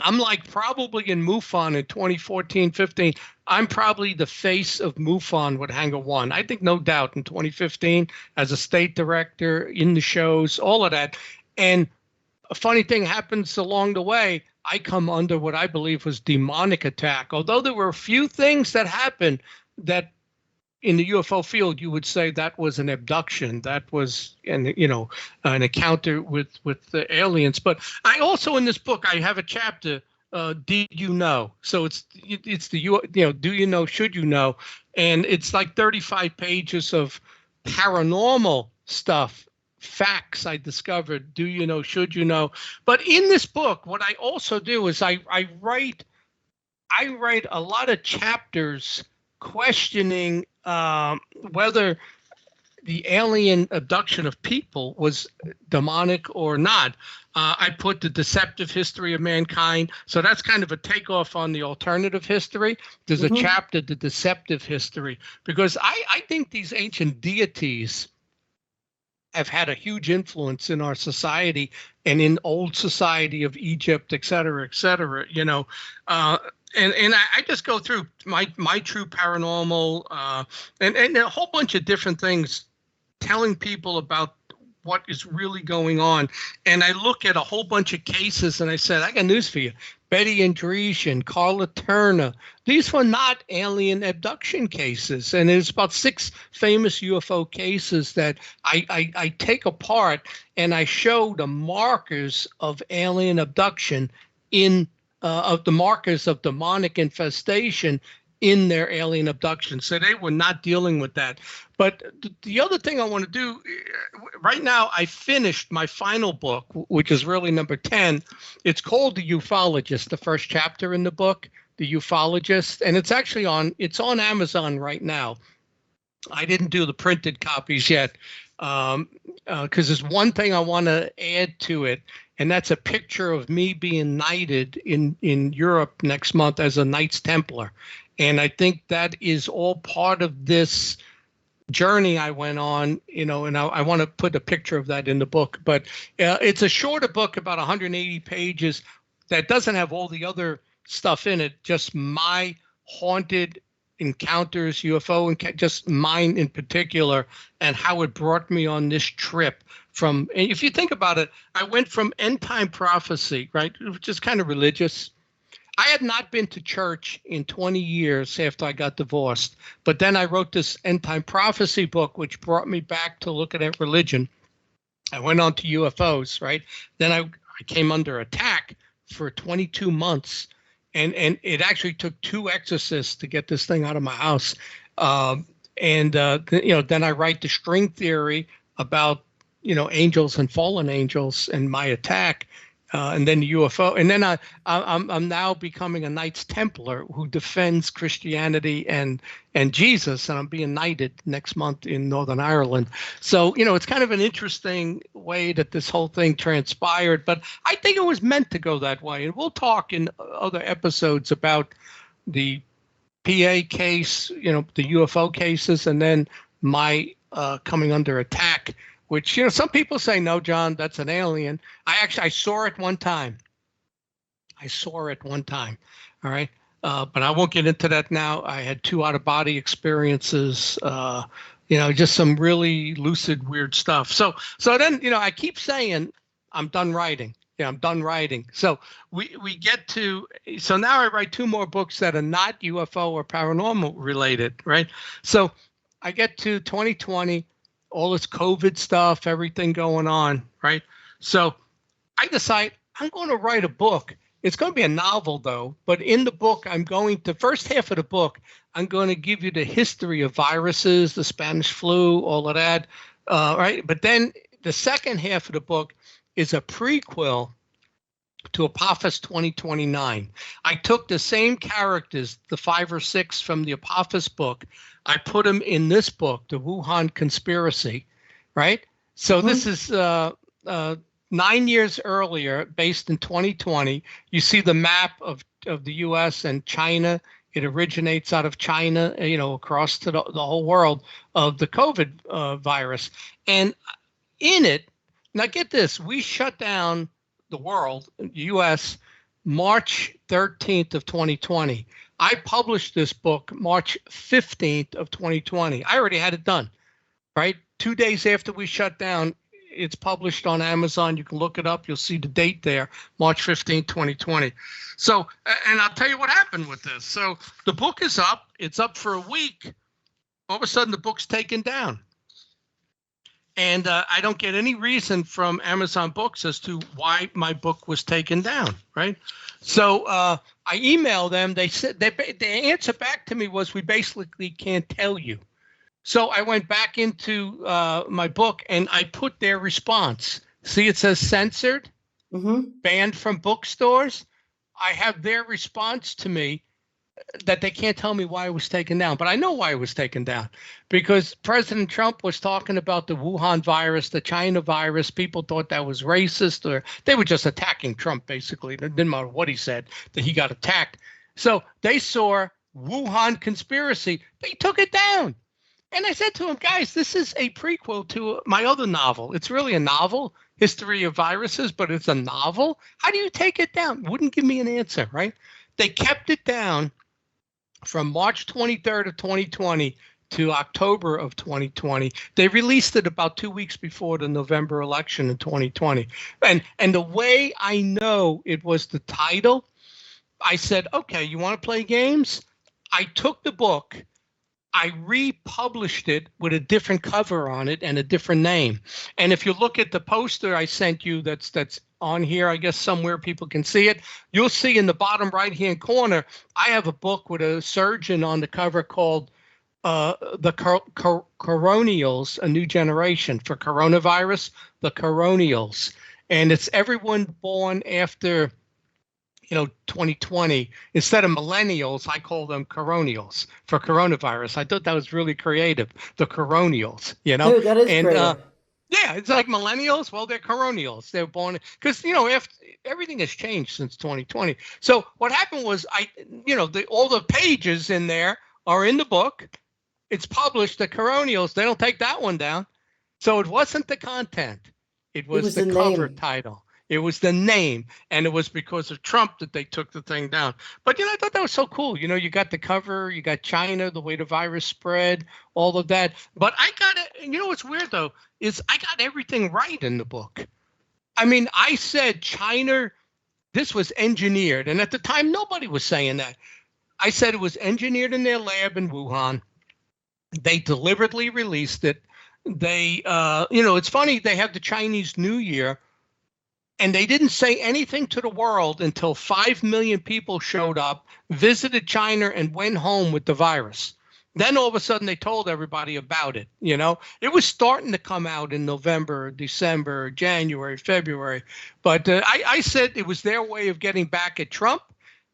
I'm like probably in MUFON in 2014, 15. I'm probably the face of MUFON with Hangar One. I think no doubt in 2015 as a state director in the shows, all of that. And a funny thing happens along the way. I come under what I believe was demonic attack. Although there were a few things that happened that in the UFO field, you would say that was an abduction. That was an encounter with the aliens. But I also in this book, I have a chapter, Did You Know? So it's the, do you know, should you know? And it's like 35 pages of paranormal stuff, facts I discovered, do you know, should you know. But in this book, what I also do is I write a lot of chapters questioning whether the alien abduction of people was demonic or not. I put the deceptive history of mankind. So that's kind of a takeoff on the alternative history. There's a Mm-hmm. chapter, the deceptive history, because I think these ancient deities have had a huge influence in our society and in old society of Egypt, et cetera, and I just go through my true paranormal and a whole bunch of different things, telling people about what is really going on. And I look at a whole bunch of cases and I said, I got news for you. Betty Andreeshen, Carla Turner, these were not alien abduction cases. And there's about 6 famous UFO cases that I take apart and I show the markers of alien abduction of the markers of demonic infestation in their alien abduction. So they were not dealing with that. But the other thing I want to do right now, I finished my final book, which is really number 10. It's called The Ufologist, the first chapter in the book, The Ufologist. And it's actually on Amazon right now. I didn't do the printed copies yet because there's one thing I want to add to it, and that's a picture of me being knighted in Europe next month as a Knights Templar. And I think that is all part of this journey I went on, and I want to put a picture of that in the book. But it's a shorter book, about 180 pages, that doesn't have all the other stuff in it, just my haunted encounters, UFO, and just mine in particular, and how it brought me on this trip. And if you think about it, I went from end time prophecy, right, which is kind of religious. I had not been to church in 20 years after I got divorced, but then I wrote this end time prophecy book, which brought me back to looking at religion. I went on to UFOs, right? Then I came under attack for 22 months. And it actually took 2 exorcists to get this thing out of my house. Then I write the string theory about, angels and fallen angels and my attack, and then the UFO. And then I'm now becoming a Knights Templar who defends Christianity and Jesus, and I'm being knighted next month in Northern Ireland. So, it's kind of an interesting way that this whole thing transpired, but I think it was meant to go that way. And we'll talk in other episodes about the PA case, the UFO cases, and then my coming under attack, which, some people say, no, John, that's an alien. I saw it one time. All right. But I won't get into that now. I had 2 out-of-body experiences, just some really lucid, weird stuff. So then, I keep saying I'm done writing. Yeah, I'm done writing. So we get to, so now I write 2 more books that are not UFO or paranormal related, right? So I get to 2020, all this COVID stuff, everything going on, right? So I decide I'm going to write a book. It's going to be a novel, though, but in the book, first half of the book, I'm going to give you the history of viruses, the Spanish flu, all of that, right? But then the second half of the book is a prequel to Apophis 2029. I took the same characters, the 5 or 6 from the Apophis book. I put them in this book, the Wuhan Conspiracy, right? So This is 9 years earlier, based in 2020. You see the map of the U.S. and China. It originates out of China, across to the whole world of the COVID virus. And in it, now get this, we shut down the world, U.S., March 13th of 2020. I published this book March 15th of 2020. I already had it done, right? 2 days after we shut down, it's published on Amazon. You can look it up. You'll see the date there, March 15th, 2020. So, and I'll tell you what happened with this. So the book is up. It's up for a week. All of a sudden, the book's taken down. And I don't get any reason from Amazon Books as to why my book was taken down, right? So I emailed them. They said the answer back to me was, we basically can't tell you. So I went back into my book and I put their response. See, it says censored, banned from bookstores. I have their response to me that they can't tell me why it was taken down. But I know why it was taken down, because President Trump was talking about the Wuhan virus, the China virus. People thought that was racist, or they were just attacking Trump, basically. It didn't matter what he said, that he got attacked. So they saw Wuhan Conspiracy. They took it down. And I said to them, guys, this is a prequel to my other novel. It's really a novel, History of Viruses, but it's a novel. How do you take it down? Wouldn't give me an answer, right? They kept it down from March 23rd of 2020 to October of 2020. They released it about 2 weeks before the November election in 2020. And the way I know it was the title, I said, okay, you want to play games? I took the book I republished it with a different cover on it and a different name. And if you look at the poster I sent you, that's on here, I guess somewhere people can see it. You'll see in the bottom right-hand corner, I have a book with a surgeon on the cover called the Coronials, a new generation for coronavirus, the Coronials. And it's everyone born after 2020. Instead of millennials, I call them coronials for coronavirus. I thought that was really creative, the coronials, Dude, that is and creative. yeah, it's like millennials. Well, they're coronials. They're born because if everything has changed since 2020. So what happened was all the pages in there are in the book. It's published. The coronials, they don't take that one down. So it wasn't the content. It It was was the the cover name. title. It was the name, and it was because of Trump that they took the thing down. But I thought that was so cool. You got the cover, you got China, the way the virus spread, all of that. But I got it. And what's weird though is I got everything right in the book. I mean, I said China, this was engineered, and at the time nobody was saying that. I said it was engineered in their lab in Wuhan. They deliberately released it. They, it's funny. They have the Chinese New Year. And they didn't say anything to the world until 5 million people showed up, visited China, and went home with the virus. Then all of a sudden they told everybody about it. It was starting to come out in November, December, January, February. But I said it was their way of getting back at Trump.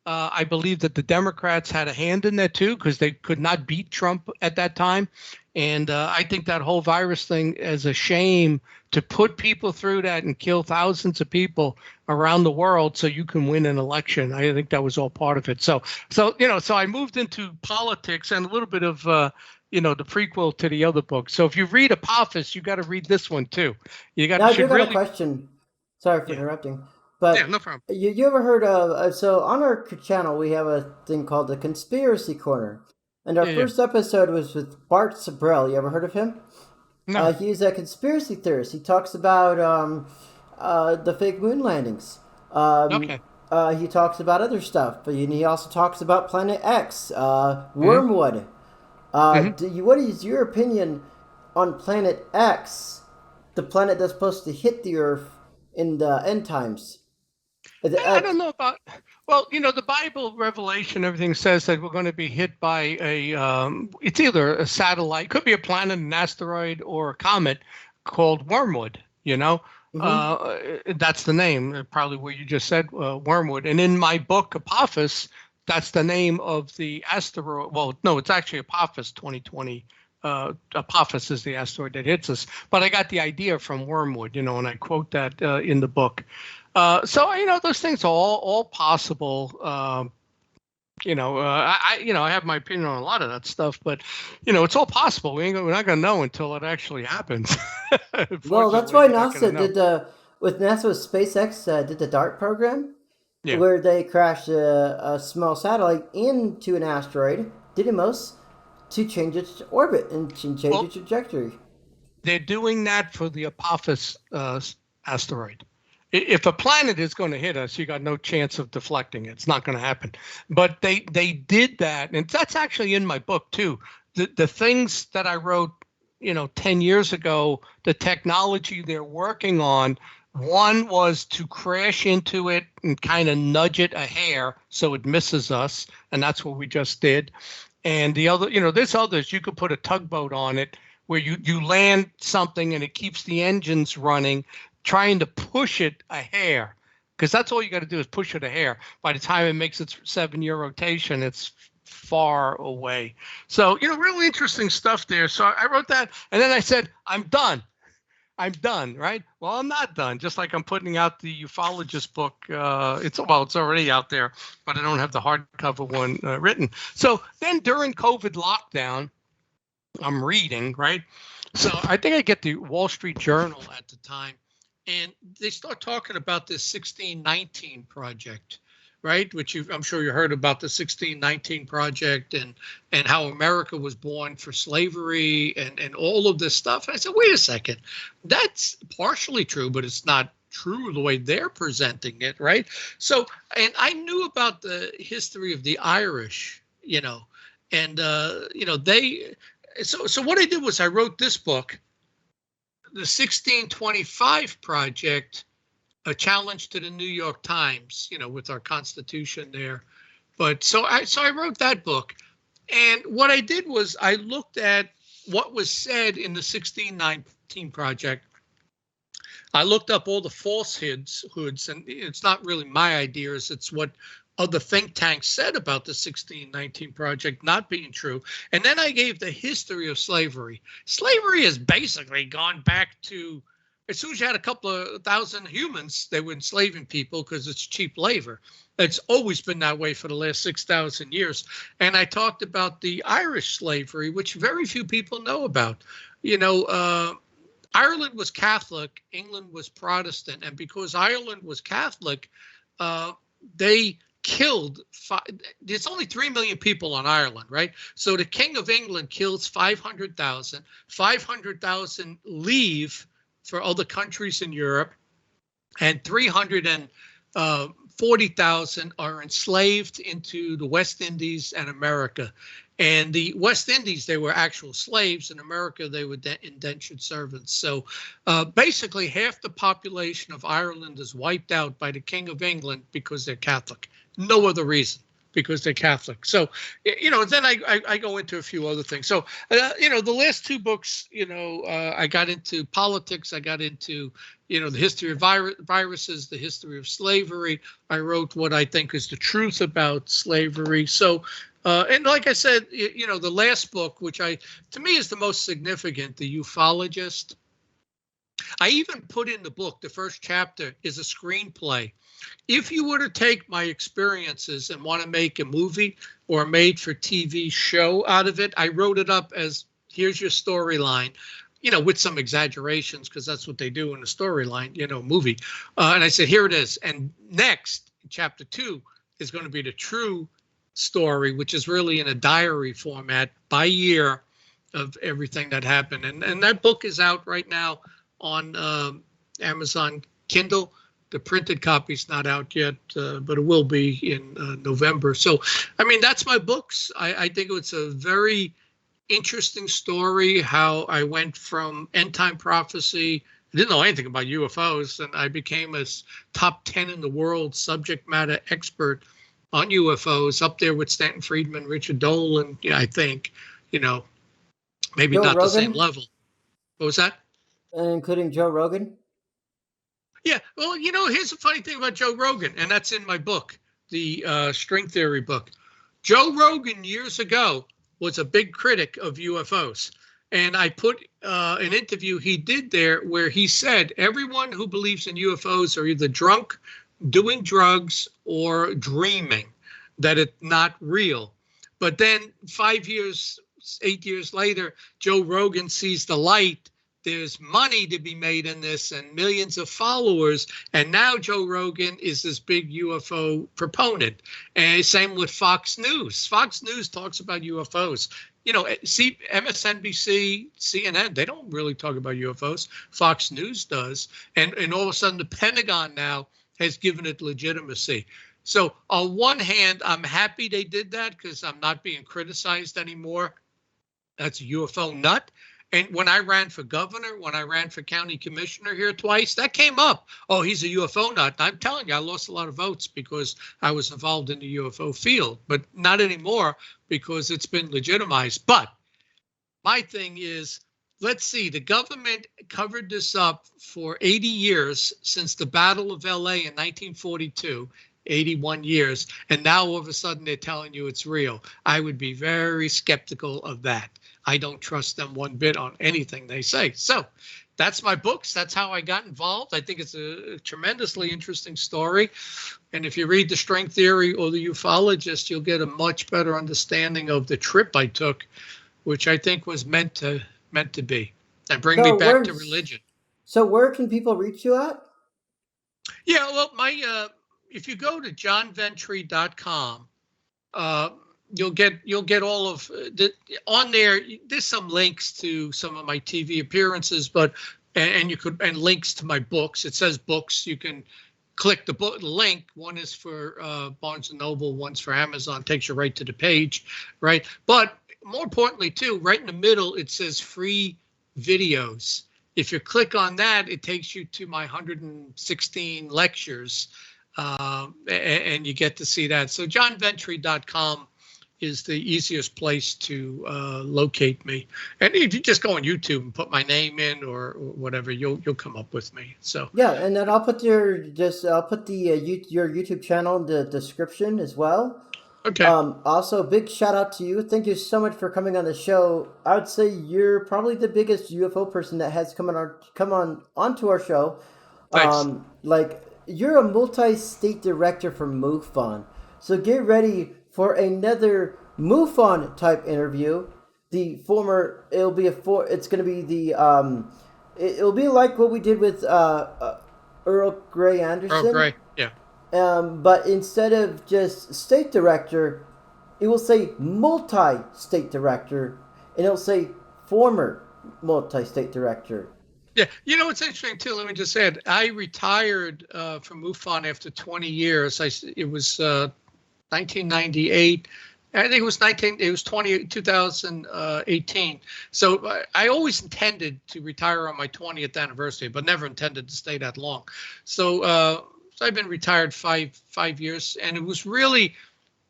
I believe that the Democrats had a hand in that too, because they could not beat Trump at that time. And I think that whole virus thing is a shame to put people through that and kill thousands of people around the world so you can win an election. I think that was all part of it. So I moved into politics and a little bit of, the prequel to the other book. So if you read Apophis, you got to read this one too. Now, I do Should got a really. question. Sorry for Yeah. interrupting. Yeah, But no problem. you ever heard of, so on our channel, we have a thing called the Conspiracy Corner. And our Yeah, yeah. first episode was with Bart Sabrell. You ever heard of him? No. He's a conspiracy theorist. He talks about the fake moon landings. Okay. He talks about other stuff, but he also talks about Planet X, Hmm. Wormwood. Hmm. What is your opinion on Planet X, the planet that's supposed to hit the Earth in the end times? I don't know about. Well, the Bible, Revelation, everything says that we're going to be hit by a. It's either a satellite, could be a planet, an asteroid, or a comet called Wormwood. Mm-hmm. That's the name, probably where you just said Wormwood. And in my book Apophis, that's the name of the asteroid. Well, no, it's actually Apophis 2020. Apophis is the asteroid that hits us. But I got the idea from Wormwood, and I quote that in the book. So those things are all possible. I have my opinion on a lot of that stuff, but it's all possible. We're not gonna know until it actually happens. Well, that's Unfortunately, why we're not gonna NASA know. did with NASA's SpaceX did the DART program, Yeah. where they crashed a small satellite into an asteroid, Didymos, to change its orbit and change Well, its trajectory. they're doing that for the Apophis asteroid. If a planet is going to hit us, you got no chance of deflecting it. It's not going to happen. But they did that, and that's actually in my book too. The things that I wrote, 10 years ago, the technology they're working on. One was to crash into it and kind of nudge it a hair so it misses us, and that's what we just did. And the other, there's others. You could put a tugboat on it where you land something and it keeps the engines running, trying to push it a hair, because that's all you got to do is push it a hair. By the time it makes its 7-year rotation, it's far away. So, really interesting stuff there. So I wrote that, and then I said, I'm done. I'm done, right? Well, I'm not done. Just like I'm putting out the ufologist book. It's already out there, but I don't have the hardcover one written. So then during COVID lockdown, I'm reading, right? So I think I get the Wall Street Journal at the time, and they start talking about this 1619 project, right? Which I'm sure you heard about the 1619 project and how America was born for slavery and all of this stuff. And I said, wait a second, that's partially true, but it's not true the way they're presenting it, right? So, and I knew about the history of the Irish, And so what I did was I wrote this book, the 1625 Project, a challenge to the New York Times, with our Constitution there. But so I wrote that book. And what I did was I looked at what was said in the 1619 Project. I looked up all the falsehoods, and it's not really my ideas. It's what other think tanks said about the 1619 Project not being true. And then I gave the history of slavery. Slavery has basically gone back to, as soon as you had a couple of thousand humans, they were enslaving people because it's cheap labor. It's always been that way for the last 6,000 years. And I talked about the Irish slavery, which very few people know about. Ireland was Catholic, England was Protestant. And because Ireland was Catholic, they killed, there's only 3 million people on Ireland, right? So the King of England kills 500,000. 500,000 leave for other countries in Europe, and 340,000 are enslaved into the West Indies and America. And the West Indies, they were actual slaves. In America, they were indentured servants. So basically, half the population of Ireland is wiped out by the King of England because they're Catholic. No other reason, because they're Catholic. So, then I go into a few other things. So, the last two books, I got into politics. I got into, the history of viruses, the history of slavery. I wrote what I think is the truth about slavery. So, and like I said, the last book, which to me is the most significant, The Ufologist. I even put in the book, the first chapter is a screenplay. If you were to take my experiences and want to make a movie or a made-for-TV show out of it, I wrote it up as, here's your storyline, with some exaggerations, because that's what they do in a storyline, movie. And I said, here it is. And next, chapter 2 is going to be the true story, which is really in a diary format by year of everything that happened. And that book is out right now on Amazon Kindle. The printed copy's not out yet, but it will be in November. So, that's my books. I think it's a very interesting story, how I went from end time prophecy. I didn't know anything about UFOs, and I became a top 10 in the world subject matter expert on UFOs, up there with Stanton Friedman, Richard Dolan, I think, maybe Joe not Rogan? The same level. What was that? Including Joe Rogan? Yeah, well, here's the funny thing about Joe Rogan, and that's in my book, the String Theory book. Joe Rogan years ago was a big critic of UFOs. And I put an interview he did there where he said everyone who believes in UFOs are either drunk, doing drugs, or dreaming, that it's not real. But then 8 years later, Joe Rogan sees the light. There's money to be made in this and millions of followers. And now Joe Rogan is this big UFO proponent. And same with Fox News. Fox News talks about UFOs. MSNBC, CNN, they don't really talk about UFOs. Fox News does. And all of a sudden, the Pentagon now has given it legitimacy. So on one hand, I'm happy they did that because I'm not being criticized anymore. That's a UFO nut. And when I ran for governor, when I ran for county commissioner here twice, that came up. Oh, he's a UFO nut. I'm telling you, I lost a lot of votes because I was involved in the UFO field, but not anymore because it's been legitimized. But my thing is, let's see, the government covered this up for 80 years since the Battle of LA in 1942, 81 years. And now all of a sudden they're telling you it's real. I would be very skeptical of that. I don't trust them one bit on anything they say. So that's my books. That's how I got involved. I think it's a tremendously interesting story. And if you read The String Theory or The Ufologist, you'll get a much better understanding of the trip I took, which I think was meant to be, and bring me back to religion. So where can people reach you at? Yeah, well, if you go to johnventre.com, you'll get all of on there. There's some links to some of my TV appearances, and links to my books. It says books. You can click the link. One is for Barnes and Noble, one's for Amazon. Takes you right to the page, right? But more importantly, too, right in the middle, it says free videos. If you click on that, it takes you to my 116 lectures, and you get to see that. So johnventre.com is the easiest place to locate me. And if you just go on YouTube and put my name in or whatever, you'll come up with me. So yeah, and then I'll put your your YouTube channel in the description as well. okay, Also, big shout out to you. Thank you so much for coming on the show. I would say you're probably the biggest UFO person that has come on onto our show. thanks. Like you're a multi-state director for MUFON, so get ready for another MUFON type interview. It's going to be it'll be like what we did with Earl Grey Anderson. Earl Grey, yeah. But instead of just state director, it will say multi-state director, and it'll say former multi-state director. Yeah, you know what's interesting too. Let me just add, I retired from MUFON after 20 years. It was 1998. I think it was 2018. So I always intended to retire on my 20th anniversary, but never intended to stay that long. So I've been retired five years, and it was really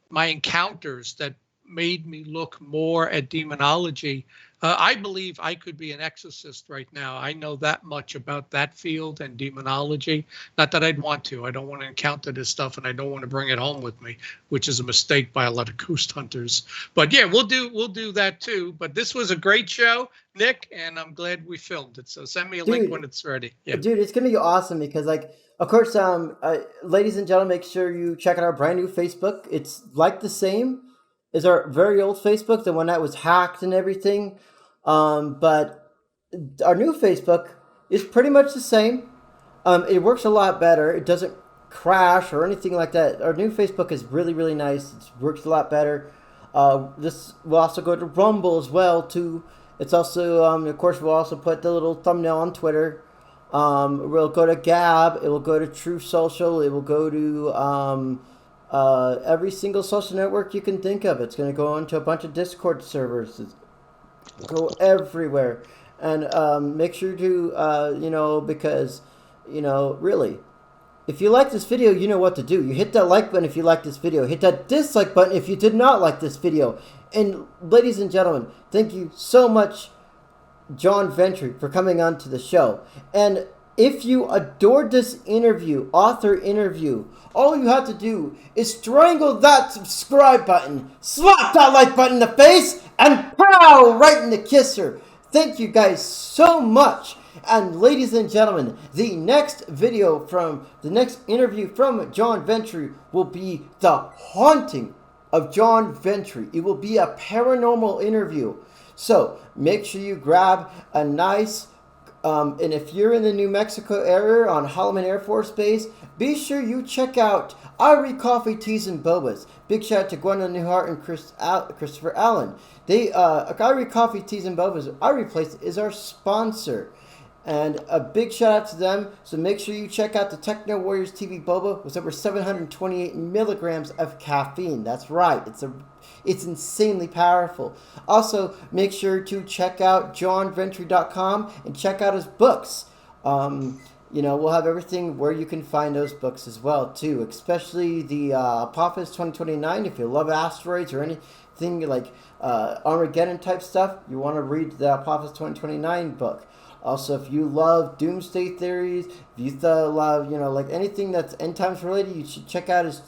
my encounters that made me look more at demonology. I believe I could be an exorcist right now. I know that much about that field and demonology. Not that I'd want to. I don't want to encounter this stuff, and I don't want to bring it home with me, which is a mistake by a lot of ghost hunters. But yeah, we'll do that too. But this was a great show, Nick, and I'm glad we filmed it. So send me a link when it's ready. Yeah, dude, it's gonna be awesome because, like, of course, ladies and gentlemen, make sure you check out our brand new Facebook. It's like the same as our very old Facebook, the one that was hacked and everything. But our new Facebook is pretty much the same. It works a lot better. It doesn't crash or anything like that. Our new Facebook is really, really nice. It works a lot better. This will also go to Rumble as well too. It's also, of course, we'll also put the little thumbnail on Twitter. We'll go to Gab. It will go to True Social. It will go to every single social network you can think of. It's going to go into a bunch of Discord servers. Go everywhere, and make sure to because really, if you like this video, you know what to do. You hit that like button if you like this video. Hit that dislike button if you did not like this video. And ladies and gentlemen, thank you so much, John Ventre, for coming on to the show. And if you adored this author interview, all you have to do is strangle that subscribe button, slap that like button in the face, and pow! Right in the kisser. Thank you guys so much. And ladies and gentlemen, the next interview from John Ventre will be the haunting of John Ventre. It will be a paranormal interview. So make sure you grab a nice and if you're in the New Mexico area on Holloman Air Force Base, be sure you check out Irie Coffee, Teas, and Bobas. Big shout out to Gwendolyn Newhart and Christopher Allen. Irie Coffee, Teas, and Bobas, Irie Place is our sponsor. And a big shout out to them. So make sure you check out the Techno Warriors TV Boba with over 728 milligrams of caffeine. That's right. It's insanely powerful. Also, make sure to check out johnventre.com and check out his books. We'll have everything where you can find those books as well, too. Especially the Apophis 2029. If you love asteroids or anything like Armageddon type stuff, you want to read the Apophis 2029 book. Also, if you love doomsday theories, if you love, like anything that's end times related, you should check out his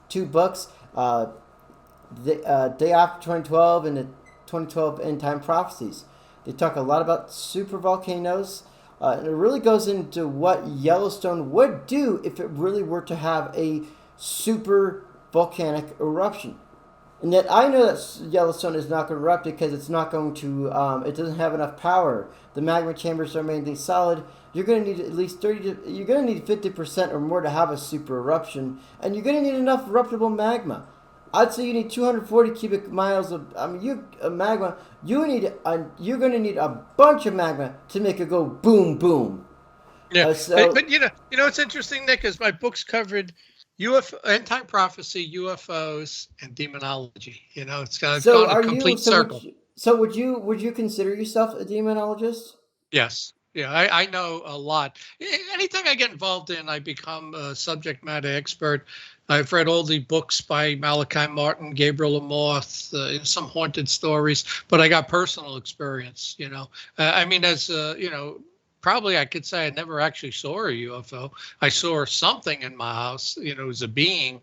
two books, Day After 2012 and the 2012 End Time Prophecies. They talk a lot about super volcanoes, and it really goes into what Yellowstone would do if it really were to have a super volcanic eruption. And yet I know that Yellowstone is not going to erupt because it's not going to, it doesn't have enough power. The magma chambers are mainly solid. You're going to need at least you're going to need 50% or more to have a super eruption. And you're going to need enough eruptible magma. I'd say you need 240 cubic miles of, magma. You're going to need a bunch of magma to make it go boom, boom. Yeah, but So it's interesting, Nick, is my books covered UFO, anti-prophecy, UFOs, and demonology. It's so gone a are you? complete So would circle. you? So would you consider yourself a demonologist? Yes. Yeah, I know a lot. Anything I get involved in, I become a subject matter expert. I've read all the books by Malachi Martin, Gabriel Amorth, some haunted stories, but I got personal experience. I mean, probably I could say I never actually saw a UFO. I saw something in my house, it was a being.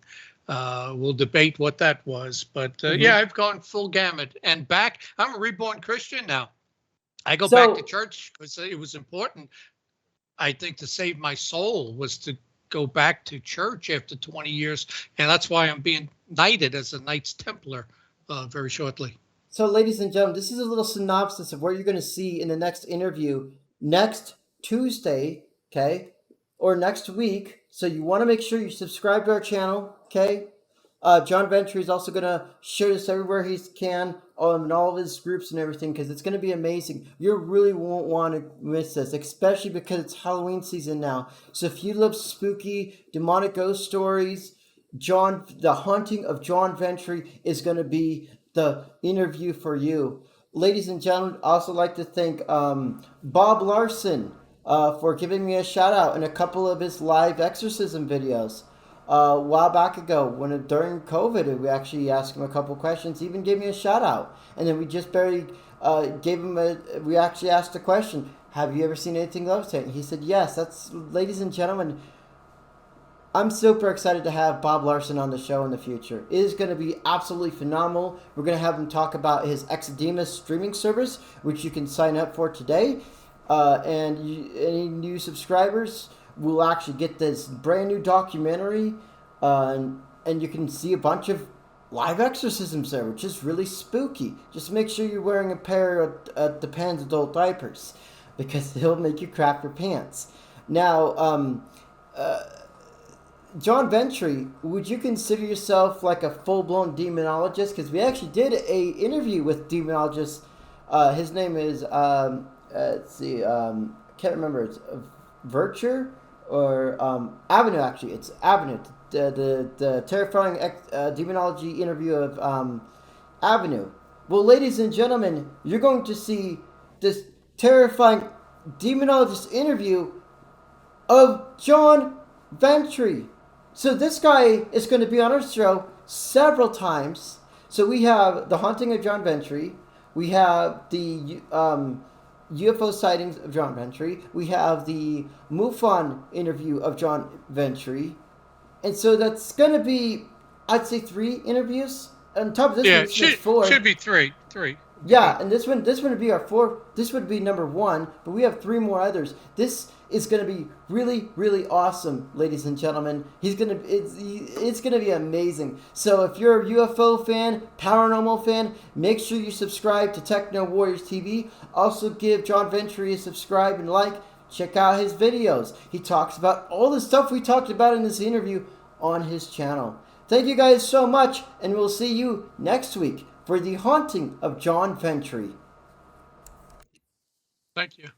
We'll debate what that was, but yeah, Hmm. I've gone full gamut and back. I'm a reborn Christian now. I go back to So church because it was important. I think to save my soul was to go back to church after 20 years. And that's why I'm being knighted as a Knights Templar very shortly. So, ladies and gentlemen, this is a little synopsis of what you're going to see in the next interview next Tuesday, okay, or next week. So, you want to make sure you subscribe to our channel, okay? John Ventre is also going to share this everywhere he can in all of his groups and everything because it's going to be amazing. You really won't want to miss this, especially because it's Halloween season now. So, if you love spooky, demonic ghost stories, the haunting of John Ventre is going to be the interview for you. Ladies and gentlemen, I also like to thank Bob Larson for giving me a shout out in a couple of his live exorcism videos. A while back ago, during COVID, we actually asked him a couple questions. He even gave me a shout out, and then we just barely gave him a. We actually asked a question: have you ever seen anything levitating? He said yes. That's, ladies and gentlemen, I'm super excited to have Bob Larson on the show in the future. It is going to be absolutely phenomenal. We're going to have him talk about his Exodemus streaming service, which you can sign up for today. Any new subscribers will actually get this brand new documentary, and you can see a bunch of live exorcisms there, which is really spooky. Just make sure you're wearing a pair of Depends adult diapers, because they'll make you crap your pants. Now, John Ventre, would you consider yourself like a full blown demonologist? Because we actually did a interview with demonologist. His name is let's see, I can't remember. It's Virtue or Avenue. Actually, it's Avenue. The terrifying demonology interview of Avenue. Well, ladies and gentlemen, you're going to see this terrifying demonologist interview of John Ventre. So this guy is going to be on our show several times. So we have the haunting of John Ventre. We have the UFO sightings of John Ventre. We have the MUFON interview of John Ventre. And so that's going to be, I'd say, 3 interviews. On top of this Yeah, one, it this makes should 4. be three. Three would be Yeah, good. and this one would be our 4th. This would be number 1, but we have 3 more others. This is going to be really, really awesome, ladies and gentlemen. It's going to be amazing. So if you're a UFO fan, paranormal fan, make sure you subscribe to Techno Warriors TV. Also give John Ventre a subscribe and like. Check out his videos. He talks about all the stuff we talked about in this interview on his channel. Thank you guys so much, and we'll see you next week for the haunting of John Ventre. Thank you.